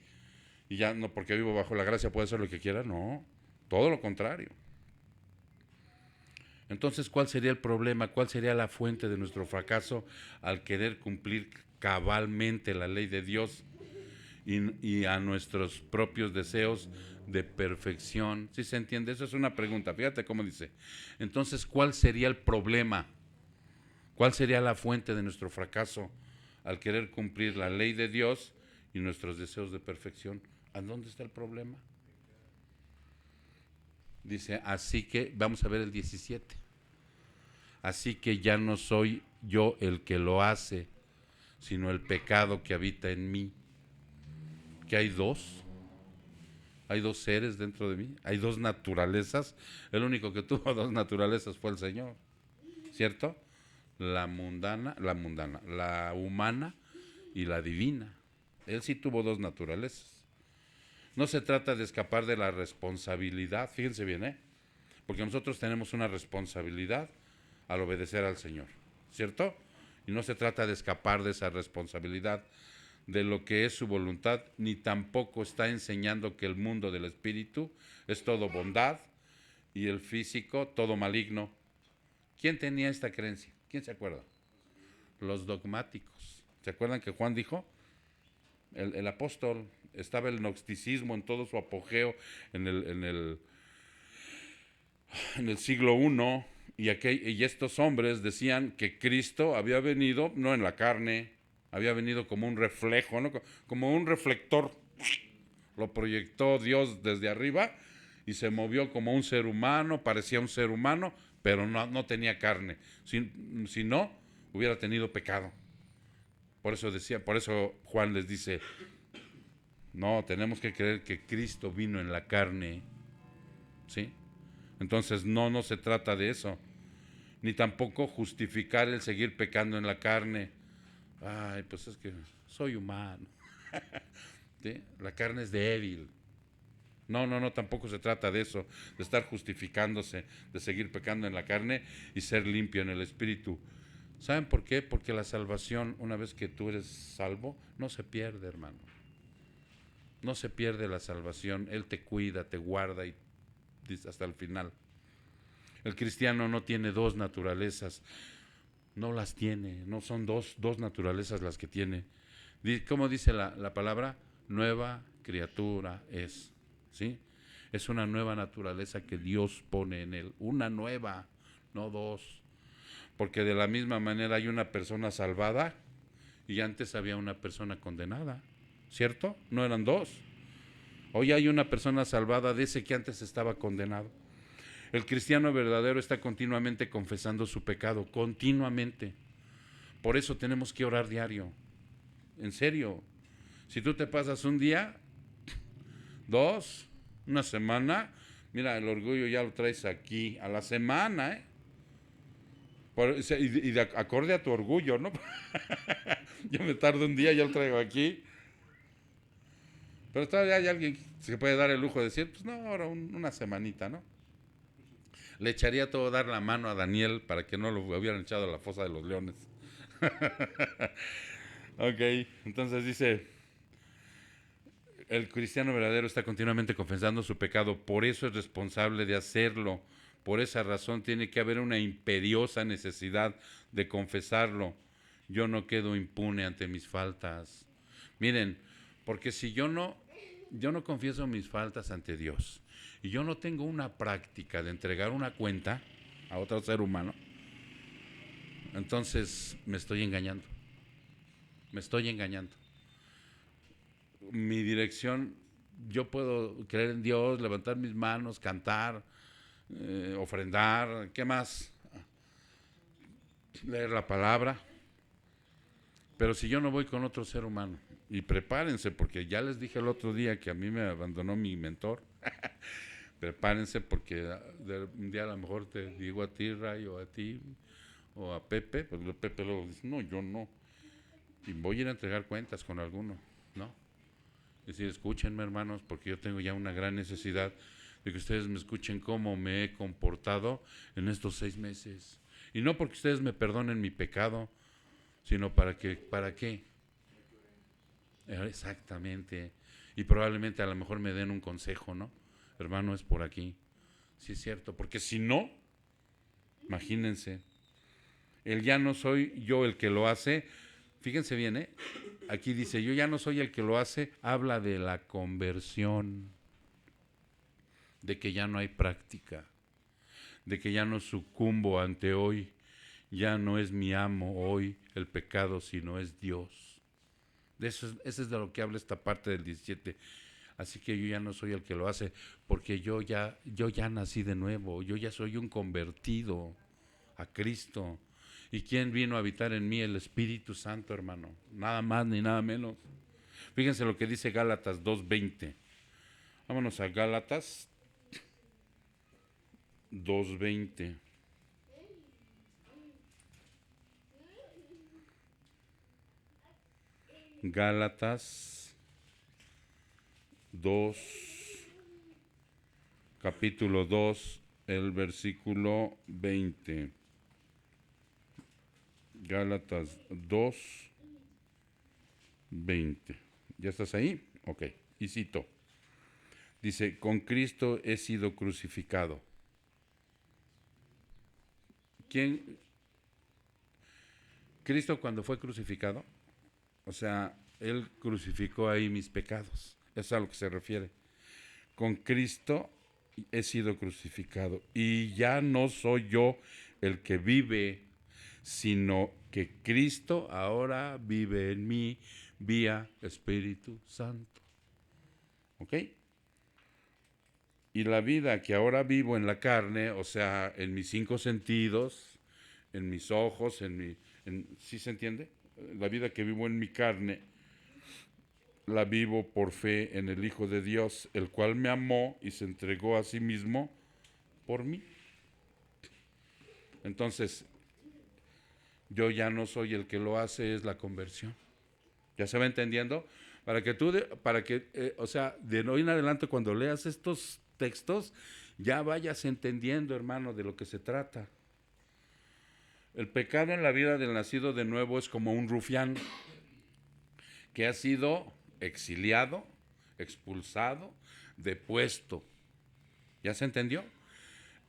y ya no porque vivo bajo la gracia puedo hacer lo que quiera, no, todo lo contrario. Entonces, ¿cuál sería el problema? ¿Cuál sería la fuente de nuestro fracaso al querer cumplir cabalmente la ley de Dios y a nuestros propios deseos de perfección? ¿Sí se entiende? Eso es una pregunta. Fíjate cómo dice. Entonces, ¿cuál sería el problema? ¿Cuál sería la fuente de nuestro fracaso al querer cumplir la ley de Dios y nuestros deseos de perfección? ¿A dónde está el problema? Dice, así que, vamos a ver el 17. Así que ya no soy yo el que lo hace, sino el pecado que habita en mí. Que hay dos seres dentro de mí, hay dos naturalezas. El único que tuvo dos naturalezas fue el Señor, ¿cierto? La humana y la divina. Él sí tuvo dos naturalezas. No se trata de escapar de la responsabilidad, fíjense bien, porque nosotros tenemos una responsabilidad al obedecer al Señor, ¿cierto? Y no se trata de escapar de esa responsabilidad, de lo que es su voluntad, ni tampoco está enseñando que el mundo del espíritu es todo bondad y el físico todo maligno. ¿Quién tenía esta creencia? ¿Quién se acuerda? Los dogmáticos. ¿Se acuerdan que Juan dijo? El apóstol, estaba el gnosticismo en todo su apogeo en el siglo I, y estos hombres decían que Cristo había venido no en la carne, había venido como un reflejo, ¿no? Como un reflector. Lo proyectó Dios desde arriba y se movió como un ser humano, parecía un ser humano, pero no tenía carne. Si no, hubiera tenido pecado. Por eso Juan les dice, no, tenemos que creer que Cristo vino en la carne, ¿sí? Entonces no se trata de eso, ni tampoco justificar el seguir pecando en la carne. Ay, pues es que soy humano. ¿Sí? La carne es débil. No, tampoco se trata de eso, de estar justificándose, de seguir pecando en la carne y ser limpio en el espíritu. ¿Saben por qué? Porque la salvación, una vez que tú eres salvo, no se pierde, hermano. No se pierde la salvación. Él te cuida, te guarda y hasta el final. El cristiano no tiene dos naturalezas, no las tiene, no son dos naturalezas las que tiene. ¿Cómo dice la palabra? Nueva criatura es, ¿sí? Es una nueva naturaleza que Dios pone en él, una nueva, no dos. Porque de la misma manera hay una persona salvada y antes había una persona condenada, ¿cierto? No eran dos. Hoy hay una persona salvada de ese que antes estaba condenado. El cristiano verdadero está continuamente confesando su pecado, continuamente. Por eso tenemos que orar diario. En serio. Si tú te pasas un día, dos, una semana, mira, el orgullo ya lo traes aquí, a la semana, y de acorde a tu orgullo, ¿no? Yo me tardo un día, ya lo traigo aquí. Pero todavía hay alguien que se puede dar el lujo de decir, pues no, ahora una semanita, ¿no? Le echaría todo dar la mano a Daniel para que no lo hubieran echado a la fosa de los leones. Ok, entonces dice, el cristiano verdadero está continuamente confesando su pecado, por eso es responsable de hacerlo. Por esa razón tiene que haber una imperiosa necesidad de confesarlo. Yo no quedo impune ante mis faltas. Miren, porque si yo no confieso mis faltas ante Dios y yo no tengo una práctica de entregar una cuenta a otro ser humano, entonces me estoy engañando. Me estoy engañando. Mi dirección, yo puedo creer en Dios, levantar mis manos, cantar, ofrendar, ¿qué más? Leer la palabra. Pero si yo no voy con otro ser humano, y prepárense, porque ya les dije el otro día que a mí me abandonó mi mentor, prepárense porque un día a lo mejor te digo a ti, Ray, o a ti, o a Pepe, pues Pepe luego dice, no, yo no. Y voy a ir a entregar cuentas con alguno, ¿no? Es decir, escúchenme, hermanos, porque yo tengo ya una gran necesidad de que ustedes me escuchen cómo me he comportado en estos 6 meses. Y no porque ustedes me perdonen mi pecado, sino ¿para qué? Exactamente. Y probablemente a lo mejor me den un consejo, ¿no? Hermano, es por aquí. Sí es cierto, porque si no, imagínense, el ya no soy yo el que lo hace. Fíjense bien, aquí dice, yo ya no soy el que lo hace, habla de la conversión, de que ya no hay práctica, de que ya no sucumbo ante hoy, ya no es mi amo hoy el pecado, sino es Dios. Eso es de lo que habla esta parte del 17. Así que yo ya no soy el que lo hace, porque yo ya nací de nuevo, yo ya soy un convertido a Cristo. ¿Y quién vino a habitar en mí? El Espíritu Santo, hermano. Nada más ni nada menos. Fíjense lo que dice Gálatas 2:20. Vámonos a Gálatas 2:20. Gálatas 2, capítulo 2, el versículo 20. Gálatas 2, 20. ¿Ya estás ahí? Ok. Y cito. Dice, con Cristo he sido crucificado. ¿Quién? Cristo cuando fue crucificado, o sea, Él crucificó ahí mis pecados. Eso es a lo que se refiere. Con Cristo he sido crucificado. Y ya no soy yo el que vive, sino que Cristo ahora vive en mí vía Espíritu Santo. ¿Ok? Y la vida que ahora vivo en la carne, o sea, en mis 5 sentidos, en mis ojos, ¿sí se entiende? La vida que vivo en mi carne, la vivo por fe en el Hijo de Dios, el cual me amó y se entregó a sí mismo por mí. Entonces, yo ya no soy el que lo hace, es la conversión. ¿Ya se va entendiendo? O sea, de hoy en adelante cuando leas estos textos, ya vayas entendiendo, hermano, de lo que se trata. El pecado en la vida del nacido de nuevo es como un rufián que ha sido exiliado, expulsado, depuesto. ¿Ya se entendió?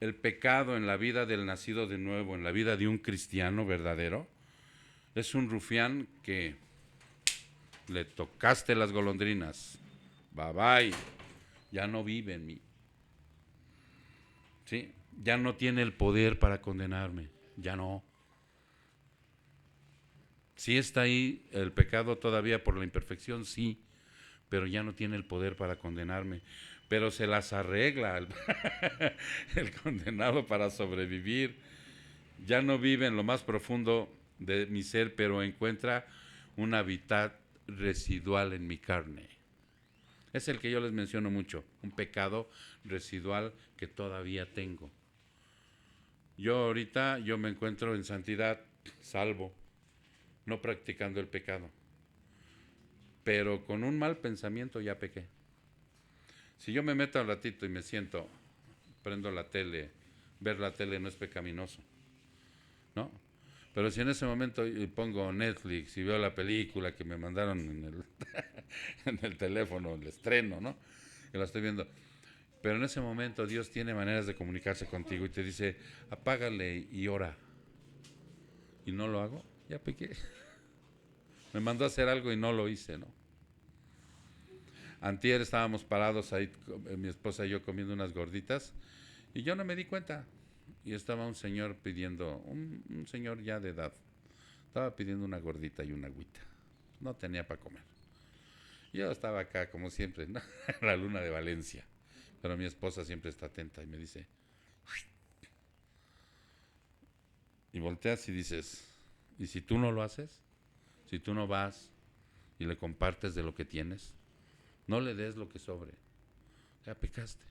El pecado en la vida del nacido de nuevo, en la vida de un cristiano verdadero, es un rufián que le tocaste las golondrinas. Bye bye. Ya no vive en mí. ¿Sí? Ya no tiene el poder para condenarme. Ya no. Sí está ahí el pecado todavía por la imperfección, sí, pero ya no tiene el poder para condenarme. Pero se las arregla el condenado para sobrevivir. Ya no vive en lo más profundo de mi ser, pero encuentra un hábitat residual en mi carne. Es el que yo les menciono mucho, un pecado residual que todavía tengo. Yo ahorita me encuentro en santidad, salvo, no practicando el pecado, pero con un mal pensamiento ya pequé. Si yo me meto al ratito y me siento, prendo la tele, ver la tele no es pecaminoso, ¿no? Pero si en ese momento pongo Netflix y veo la película que me mandaron en el teléfono, el estreno, ¿no? Que la estoy viendo. Pero en ese momento Dios tiene maneras de comunicarse contigo y te dice, apágale y ora. Y no lo hago, ya pequé. Me mandó a hacer algo y no lo hice, ¿no? Antier estábamos parados ahí, mi esposa y yo comiendo unas gorditas, y yo no me di cuenta. Y estaba un señor pidiendo, un señor ya de edad, estaba pidiendo una gordita y una agüita. No tenía para comer. Yo estaba acá, como siempre, ¿no? La luna de Valencia. Pero mi esposa siempre está atenta y me dice, y volteas y dices, ¿y si tú no lo haces? Si tú no vas y le compartes de lo que tienes, no le des lo que sobre. Ya pecaste.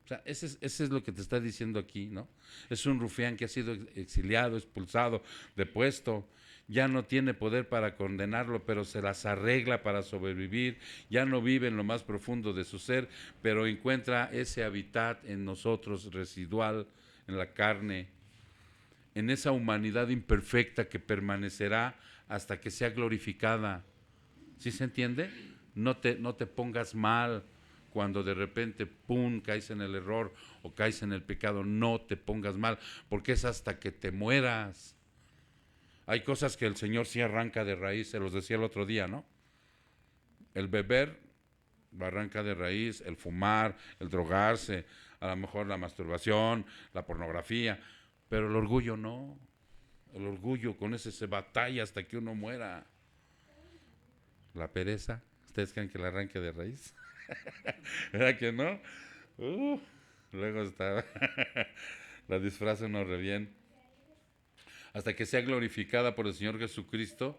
O sea, ese es lo que te está diciendo aquí, ¿no? Es un rufián que ha sido exiliado, expulsado, depuesto. Ya no tiene poder para condenarlo, pero se las arregla para sobrevivir. Ya no vive en lo más profundo de su ser, pero encuentra ese hábitat en nosotros, residual, en la carne, en esa humanidad imperfecta que permanecerá hasta que sea glorificada. ¿Sí se entiende? No te pongas mal cuando de repente, pum, caes en el error o caes en el pecado. No te pongas mal, porque es hasta que te mueras. Hay cosas que el Señor sí arranca de raíz, se los decía el otro día, ¿no? El beber arranca de raíz, el fumar, el drogarse, a lo mejor la masturbación, la pornografía, pero el orgullo no. El orgullo, con ese se batalla hasta que uno muera. La pereza, ¿ustedes creen que la arranque de raíz? ¿Verdad que no? Luego está, la disfraza uno re bien. Hasta que sea glorificada por el Señor Jesucristo,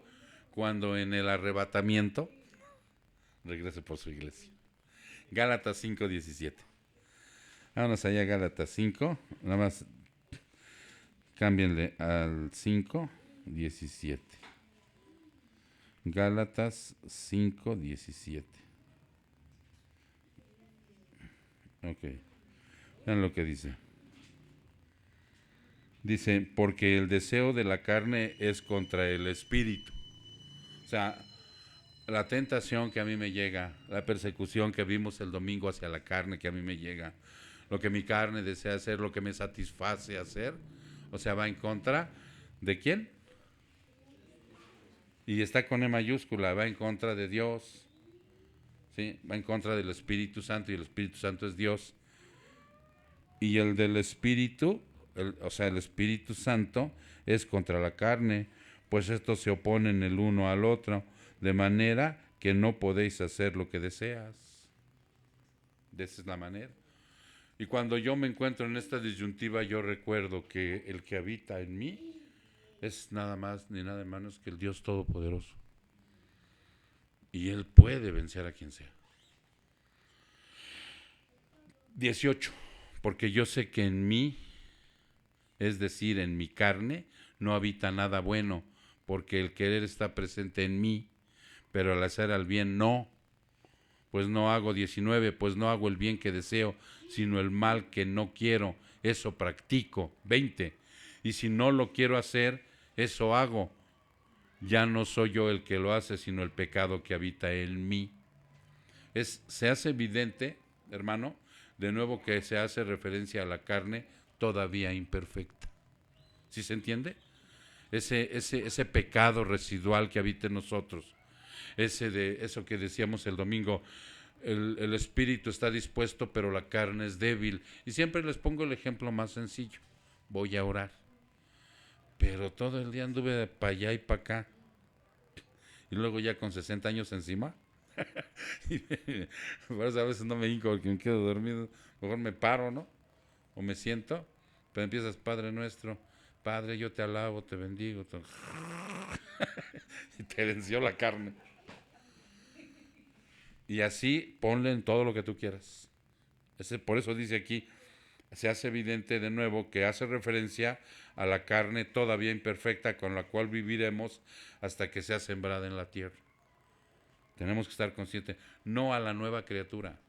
cuando en el arrebatamiento regrese por su iglesia. Gálatas 5:17. Vámonos allá a Gálatas 5. Nada más cámbienle al 5:17. Gálatas 5:17. Ok. Vean lo que dice. Dice, porque el deseo de la carne es contra el espíritu. O sea, la tentación que a mí me llega, la persecución que vimos el domingo hacia la carne que a mí me llega, lo que mi carne desea hacer, lo que me satisface hacer, o sea, va en contra de ¿quién? Y está con E mayúscula, va en contra de Dios, ¿sí? Va en contra del Espíritu Santo, y el Espíritu Santo es Dios. Y el del Espíritu, o sea, el Espíritu Santo es contra la carne, pues estos se oponen el uno al otro, de manera que no podéis hacer lo que deseas. De esa es la manera. Y cuando yo me encuentro en esta disyuntiva, yo recuerdo que el que habita en mí es nada más ni nada menos que el Dios Todopoderoso. Y Él puede vencer a quien sea. 18. Porque yo sé que en mí, es decir, en mi carne, no habita nada bueno, porque el querer está presente en mí, pero al hacer al bien no. Pues no hago 19, pues no hago el bien que deseo, sino el mal que no quiero, eso practico. 20. Y si no lo quiero hacer, eso hago. Ya no soy yo el que lo hace, sino el pecado que habita en mí. Se hace evidente, hermano, de nuevo que se hace referencia a la carne todavía imperfecta. ¿Sí se entiende? Ese pecado residual que habita en nosotros. Eso que decíamos el domingo, el espíritu está dispuesto, pero la carne es débil. Y siempre les pongo el ejemplo más sencillo. Voy a orar, pero todo el día anduve para allá y para acá. Y luego ya con 60 años encima, por eso a veces no me hinco porque me quedo dormido. Mejor me paro, ¿no? O me siento, pero empiezas, Padre nuestro, Padre, yo te alabo, te bendigo. Y te venció la carne. Y así ponle en todo lo que tú quieras. Por eso dice aquí, se hace evidente de nuevo que hace referencia a la carne todavía imperfecta con la cual viviremos hasta que sea sembrada en la tierra. Tenemos que estar conscientes, no a la nueva criatura.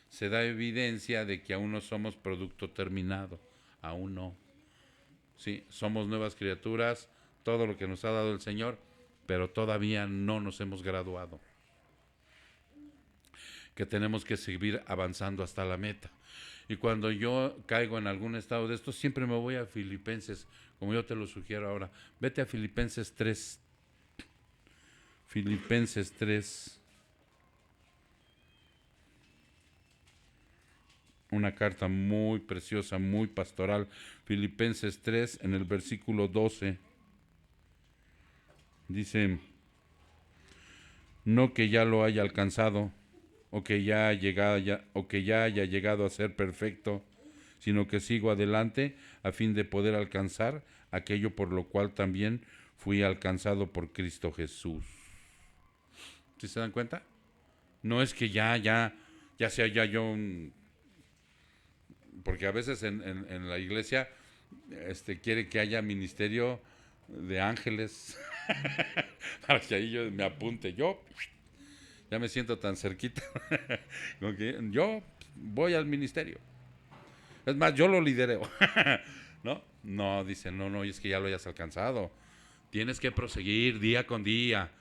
Se da evidencia de que aún no somos producto terminado, aún no. Sí, somos nuevas criaturas, todo lo que nos ha dado el Señor, pero todavía no nos hemos graduado. Que tenemos que seguir avanzando hasta la meta. Y cuando yo caigo en algún estado de esto, siempre me voy a Filipenses, como yo te lo sugiero ahora. Vete a Filipenses 3. Filipenses 3. Una carta muy preciosa, muy pastoral. Filipenses 3, en el versículo 12. Dice, no que ya lo haya alcanzado, o que ya haya llegado a ser perfecto, sino que sigo adelante a fin de poder alcanzar aquello por lo cual también fui alcanzado por Cristo Jesús. ¿Sí se dan cuenta? No es que ya sea ya yo porque a veces en la iglesia quiere que haya ministerio de ángeles para que ahí yo me apunte. Yo ya me siento tan cerquita. Yo voy al ministerio. Es más, yo lo lidero. ¿No? No, dice, no, y es que ya lo hayas alcanzado. Tienes que proseguir día con día.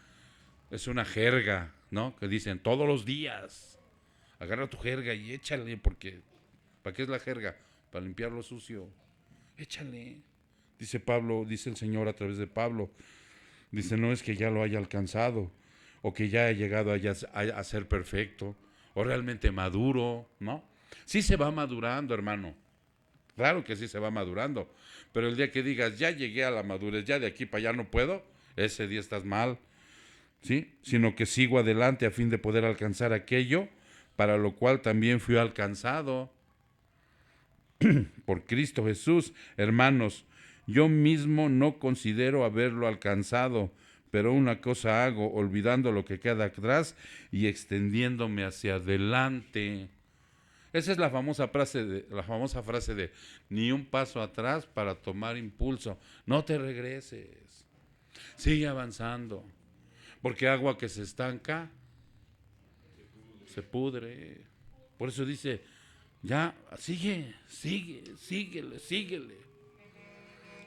Es una jerga, ¿no? Que dicen todos los días. Agarra tu jerga y échale, porque ¿para qué es la jerga? Para limpiar lo sucio. Échale. Dice Pablo, dice el Señor a través de Pablo. Dice, no es que ya lo haya alcanzado, o que ya haya llegado a ser perfecto, o realmente maduro, ¿no? Sí se va madurando, hermano. Claro que sí se va madurando. Pero el día que digas, ya llegué a la madurez, ya de aquí para allá no puedo, ese día estás mal, ¿sí? Sino que sigo adelante a fin de poder alcanzar aquello para lo cual también fui alcanzado por Cristo Jesús. Hermanos, yo mismo no considero haberlo alcanzado, pero una cosa hago, olvidando lo que queda atrás y extendiéndome hacia adelante. Esa es la famosa frase de ni un paso atrás para tomar impulso. No te regreses. Sigue avanzando. Porque agua que se estanca se pudre. Por eso dice, Ya, síguele.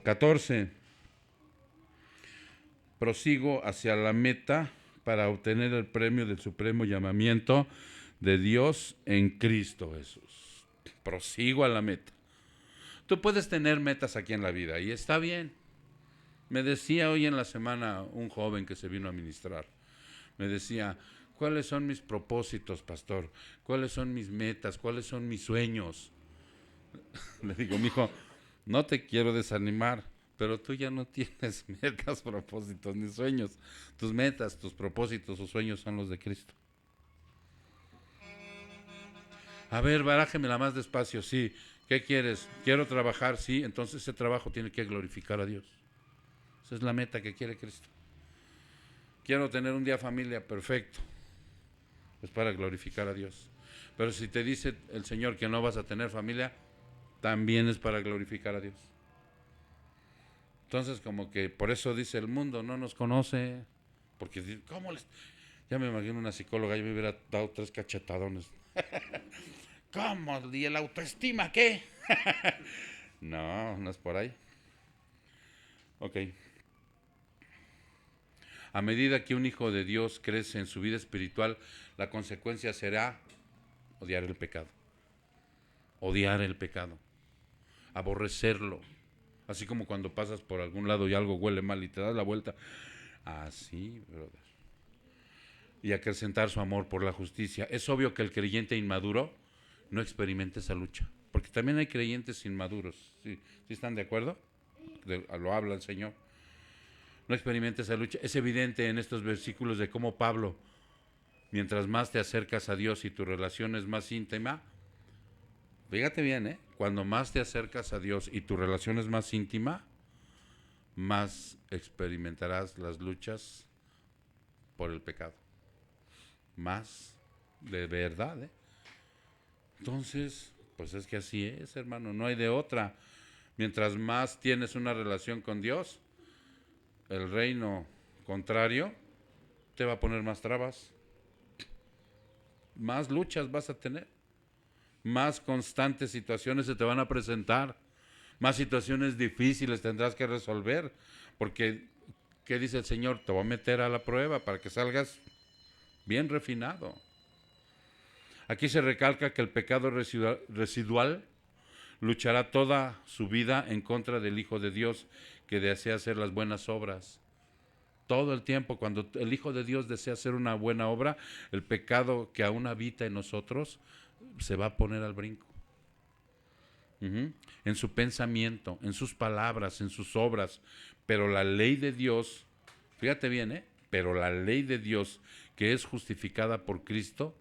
14. Prosigo hacia la meta para obtener el premio del supremo llamamiento de Dios en Cristo Jesús. Prosigo a la meta. Tú puedes tener metas aquí en la vida y está bien. Me decía hoy en la semana un joven que se vino a ministrar, me decía, ¿cuáles son mis propósitos, pastor? ¿Cuáles son mis metas? ¿Cuáles son mis sueños? Le digo, mijo, no te quiero desanimar, pero tú ya no tienes metas, propósitos ni sueños. Tus metas, tus propósitos o sueños son los de Cristo. A ver, barájemela más despacio, sí. ¿Qué quieres? Quiero trabajar, sí. Entonces ese trabajo tiene que glorificar a Dios. Esa es la meta que quiere Cristo. Quiero tener un día familia, perfecto. Es para glorificar a Dios. Pero si te dice el Señor que no vas a tener familia, también es para glorificar a Dios. Entonces, como que por eso dice el mundo, no nos conoce. Porque, ¿cómo les...? Ya me imagino una psicóloga, yo me hubiera dado 3 cachetadones. ¿Cómo? ¿Y el autoestima qué? No, no es por ahí. Ok. A medida que un hijo de Dios crece en su vida espiritual, la consecuencia será odiar el pecado. Odiar el pecado. Aborrecerlo. Así como cuando pasas por algún lado y algo huele mal y te das la vuelta. Así, brother. Y acrecentar su amor por la justicia. Es obvio que el creyente inmaduro no experimenta esa lucha. Porque también hay creyentes inmaduros. ¿Sí están de acuerdo? Lo habla el Señor. No experimenta esa lucha. Es evidente en estos versículos de cómo Pablo, mientras más te acercas a Dios y tu relación es más íntima, fíjate bien, cuando más te acercas a Dios y tu relación es más íntima, más experimentarás las luchas por el pecado. Más de verdad, Entonces, pues es que así es, hermano, no hay de otra. Mientras más tienes una relación con Dios, el reino contrario te va a poner más trabas, más luchas vas a tener, más constantes situaciones se te van a presentar, más situaciones difíciles tendrás que resolver, porque, ¿qué dice el Señor? Te voy a meter a la prueba para que salgas bien refinado. Aquí se recalca que el pecado residual luchará toda su vida en contra del Hijo de Dios que desea hacer las buenas obras. Todo el tiempo, cuando el Hijo de Dios desea hacer una buena obra, el pecado que aún habita en nosotros se va a poner al brinco. En su pensamiento, en sus palabras, en sus obras. Pero la ley de Dios, fíjate bien, pero la ley de Dios que es justificada por Cristo,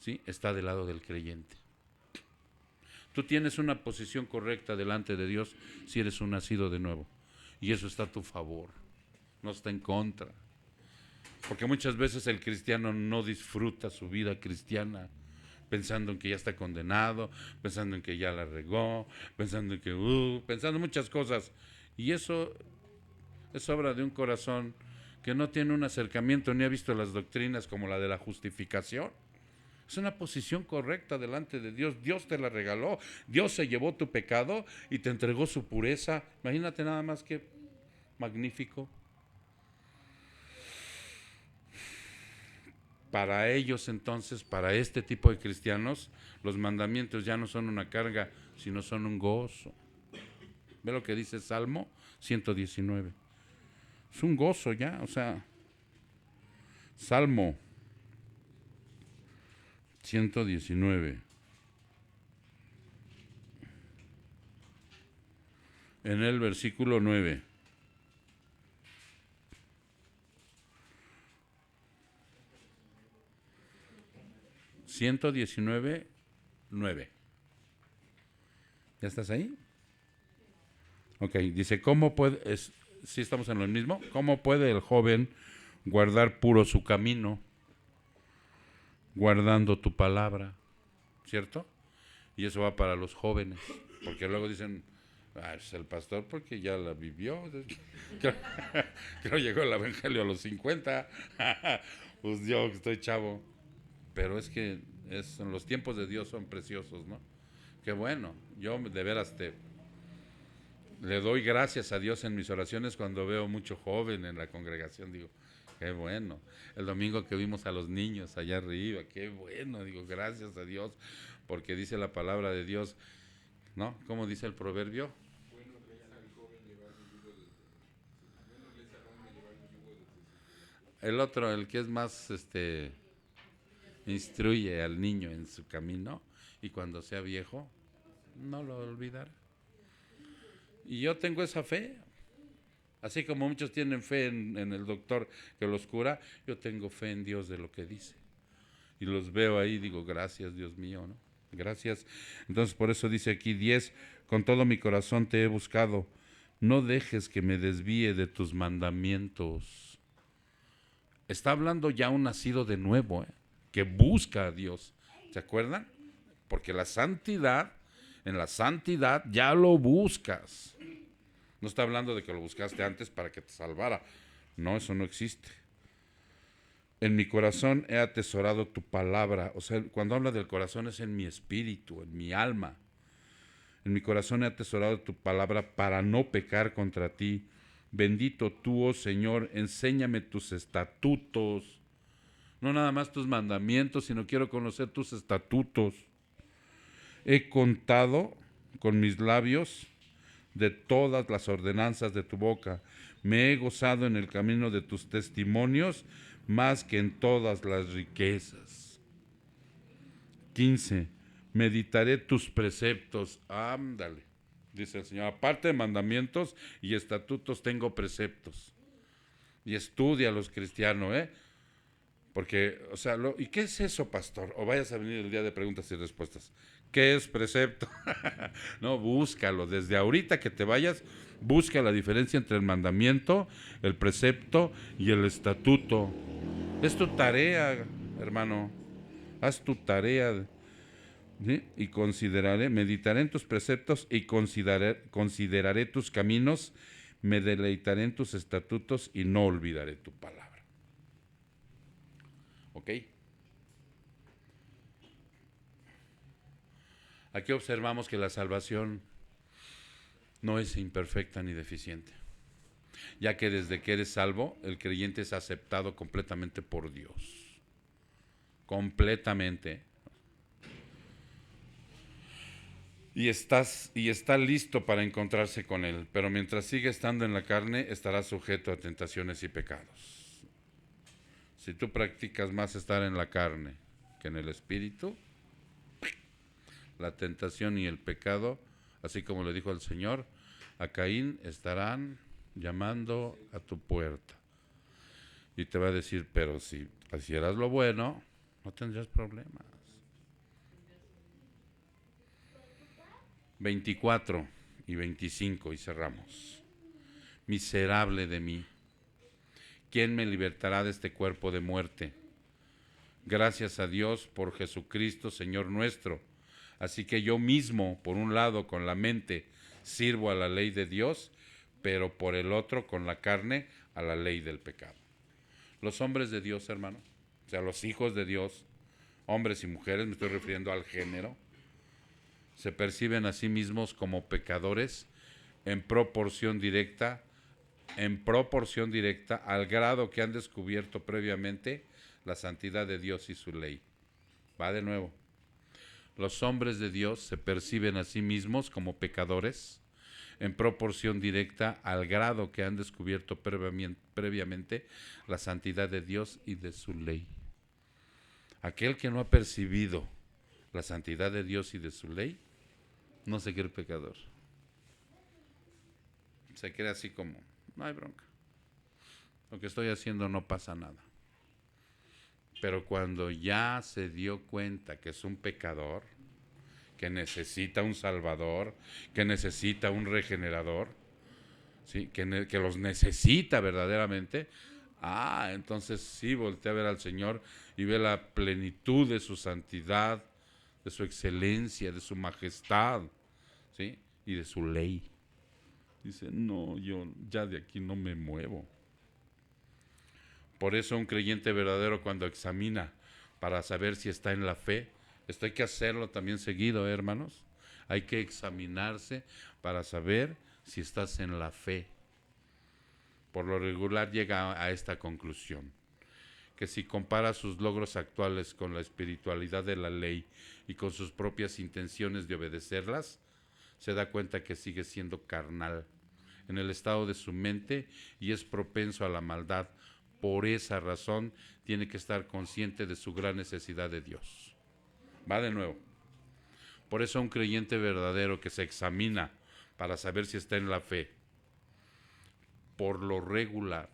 ¿sí?, está del lado del creyente. Tú tienes una posición correcta delante de Dios si eres un nacido de nuevo. Y eso está a tu favor, no está en contra. Porque muchas veces el cristiano no disfruta su vida cristiana, pensando en que ya está condenado, pensando en que ya la regó, pensando en que, pensando muchas cosas. Y eso es obra de un corazón que no tiene un acercamiento ni ha visto las doctrinas como la de la justificación. Es una posición correcta delante de Dios. Dios te la regaló. Dios se llevó tu pecado y te entregó su pureza. Imagínate nada más que magnífico. Para ellos entonces, para este tipo de cristianos, los mandamientos ya no son una carga, sino son un gozo. ¿Ve lo que dice Salmo 119? Es un gozo ya, o sea, Salmo 119. En el versículo 9. (119, 9). ¿Ya estás ahí? Ok, dice, ¿cómo puede, si estamos en lo mismo? ¿Cómo puede el joven guardar puro su camino, guardando tu palabra? ¿Cierto? Y eso va para los jóvenes, porque luego dicen, es el pastor porque ya la vivió. Creo llegó el evangelio a los 50. Pues yo estoy chavo. Pero es que los tiempos de Dios son preciosos, ¿no? qué bueno. Yo de veras le doy gracias a Dios en mis oraciones cuando veo mucho joven en la congregación. Digo, qué bueno. El domingo que vimos a los niños allá arriba, qué bueno. Digo, gracias a Dios, porque dice la palabra de Dios, ¿no? ¿Cómo dice el proverbio? El otro, el que es más, instruye al niño en su camino, y cuando sea viejo, no lo olvidará. Y yo tengo esa fe. Así como muchos tienen fe en el doctor que los cura, yo tengo fe en Dios de lo que dice. Y los veo ahí, digo, gracias Dios mío, ¿no? Gracias. Entonces por eso dice aquí 10, con todo mi corazón te he buscado, no dejes que me desvíe de tus mandamientos. Está hablando ya un nacido de nuevo, que busca a Dios. ¿Se acuerdan? Porque la santidad, en la santidad ya lo buscas. No está hablando de que lo buscaste antes para que te salvara. No, eso no existe. En mi corazón he atesorado tu palabra. O sea, cuando habla del corazón es en mi espíritu, en mi alma. En mi corazón he atesorado tu palabra para no pecar contra ti. Bendito tú, oh Señor, enséñame tus estatutos. No nada más tus mandamientos, sino quiero conocer tus estatutos. He contado con mis labios de todas las ordenanzas de tu boca. Me he gozado en el camino de tus testimonios más que en todas las riquezas. 15. Meditaré tus preceptos. Ándale, dice el Señor. Aparte de mandamientos y estatutos, tengo preceptos. Y estudia a los cristianos, Porque, o sea, ¿y qué es eso, pastor? O vayas a venir el día de preguntas y respuestas. ¿Qué es precepto? No, búscalo. Desde ahorita que te vayas, busca la diferencia entre el mandamiento, el precepto y el estatuto. Es tu tarea, hermano. Haz tu tarea. ¿Sí? Y meditaré en tus preceptos y consideraré tus caminos, me deleitaré en tus estatutos y no olvidaré tu palabra. ¿Ok? Aquí observamos que la salvación no es imperfecta ni deficiente, ya que desde que eres salvo, el creyente es aceptado completamente por Dios. Completamente. Y está listo para encontrarse con Él, pero mientras sigue estando en la carne, estará sujeto a tentaciones y pecados. Si tú practicas más estar en la carne que en el espíritu, la tentación y el pecado, así como le dijo al Señor, a Caín estarán llamando a tu puerta. Y te va a decir, pero si hicieras lo bueno, no tendrías problemas. 24 y 25 y cerramos. Miserable de mí, ¿quién me libertará de este cuerpo de muerte? Gracias a Dios por Jesucristo, Señor nuestro. Así que yo mismo, por un lado, con la mente, sirvo a la ley de Dios, pero por el otro, con la carne, a la ley del pecado. Los hombres de Dios, hermano, o sea, los hijos de Dios, hombres y mujeres, me estoy refiriendo al género, se perciben a sí mismos como pecadores en proporción directa al grado que han descubierto previamente la santidad de Dios y su ley. Va de nuevo. Los hombres de Dios se perciben a sí mismos como pecadores en proporción directa al grado que han descubierto previamente la santidad de Dios y de su ley. Aquel que no ha percibido la santidad de Dios y de su ley, no se cree pecador. Se cree así como, no hay bronca. Lo que estoy haciendo no pasa nada. Pero cuando ya se dio cuenta que es un pecador, que necesita un salvador, que necesita un regenerador, ¿sí? que los necesita verdaderamente, entonces sí voltea a ver al Señor y ve la plenitud de su santidad, de su excelencia, de su majestad, ¿sí? Y de su ley. Dice, no, yo ya de aquí no me muevo. Por eso un creyente verdadero, cuando examina para saber si está en la fe, esto hay que hacerlo también seguido, hermanos. Hay que examinarse para saber si estás en la fe. Por lo regular llega a esta conclusión, que si compara sus logros actuales con la espiritualidad de la ley y con sus propias intenciones de obedecerlas, se da cuenta que sigue siendo carnal en el estado de su mente y es propenso a la maldad. Por esa razón tiene que estar consciente de su gran necesidad de Dios. Va de nuevo. Por eso un creyente verdadero que se examina para saber si está en la fe, por lo regular,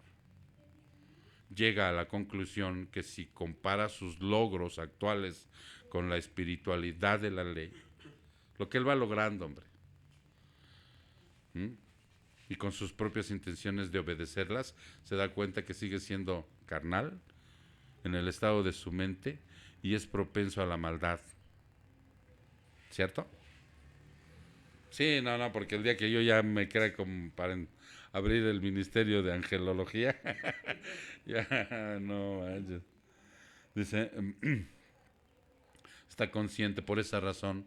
llega a la conclusión que si compara sus logros actuales con la espiritualidad de la ley, lo que él va logrando, hombre, y con sus propias intenciones de obedecerlas, se da cuenta que sigue siendo carnal en el estado de su mente y es propenso a la maldad. ¿Cierto? Sí, no, porque el día que yo ya me crea como para abrir el ministerio de angelología, ya no manches. Dice, está consciente por esa razón,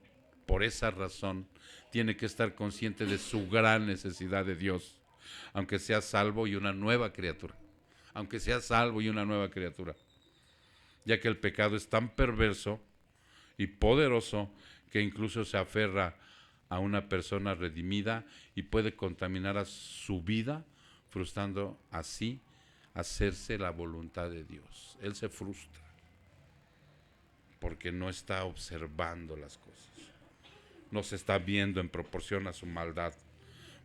tiene que estar consciente de su gran necesidad de Dios, aunque sea salvo y una nueva criatura, ya que el pecado es tan perverso y poderoso que incluso se aferra a una persona redimida y puede contaminar a su vida, frustrando así hacerse la voluntad de Dios. Él se frustra porque no está observando las cosas, no se está viendo en proporción a su maldad.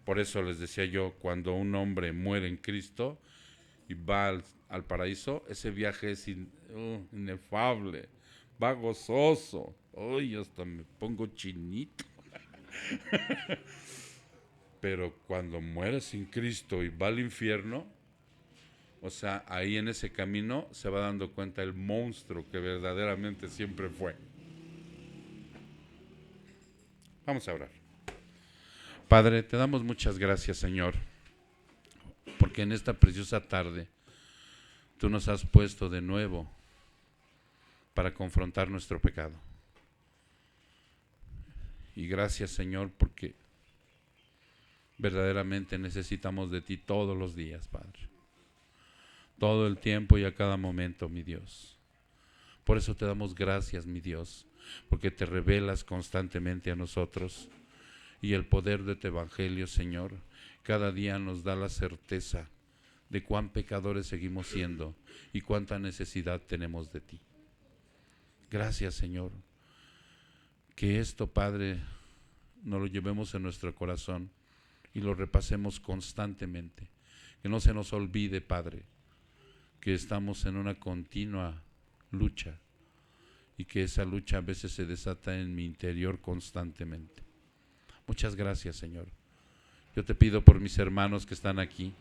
Por eso les decía yo, cuando un hombre muere en Cristo y va al paraíso, ese viaje es inefable, va gozoso. Uy, hasta me pongo chinito. Pero cuando muere sin Cristo y va al infierno, o sea, ahí en ese camino se va dando cuenta el monstruo que verdaderamente siempre fue. Vamos a orar. Padre, te damos muchas gracias, Señor, porque en esta preciosa tarde tú nos has puesto de nuevo para confrontar nuestro pecado. Y gracias, Señor, porque verdaderamente necesitamos de ti todos los días, Padre. Todo el tiempo y a cada momento, mi Dios. Por eso te damos gracias, mi Dios, porque te revelas constantemente a nosotros. Y el poder de tu evangelio, Señor, cada día nos da la certeza de cuán pecadores seguimos siendo y cuánta necesidad tenemos de ti. Gracias, Señor. Que esto, Padre, nos lo llevemos en nuestro corazón y lo repasemos constantemente. Que no se nos olvide, Padre, que estamos en una continua lucha y que esa lucha a veces se desata en mi interior constantemente. Muchas gracias, Señor. Yo te pido por mis hermanos que están aquí,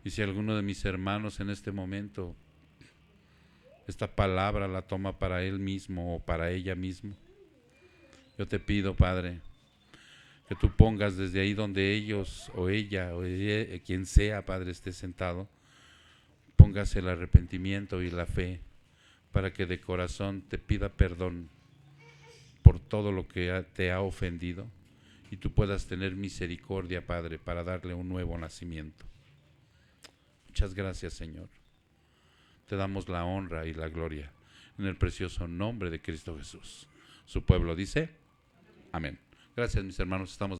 y si alguno de mis hermanos en este momento esta palabra la toma para él mismo o para ella misma, yo te pido, Padre, que tú pongas desde ahí donde ellos o ella quien sea, Padre, esté sentado, pongas el arrepentimiento y la fe para que de corazón te pida perdón por todo lo que te ha ofendido y tú puedas tener misericordia, Padre, para darle un nuevo nacimiento. Muchas gracias, Señor. Te damos la honra y la gloria en el precioso nombre de Cristo Jesús. Su pueblo dice, amén. Gracias, mis hermanos, estamos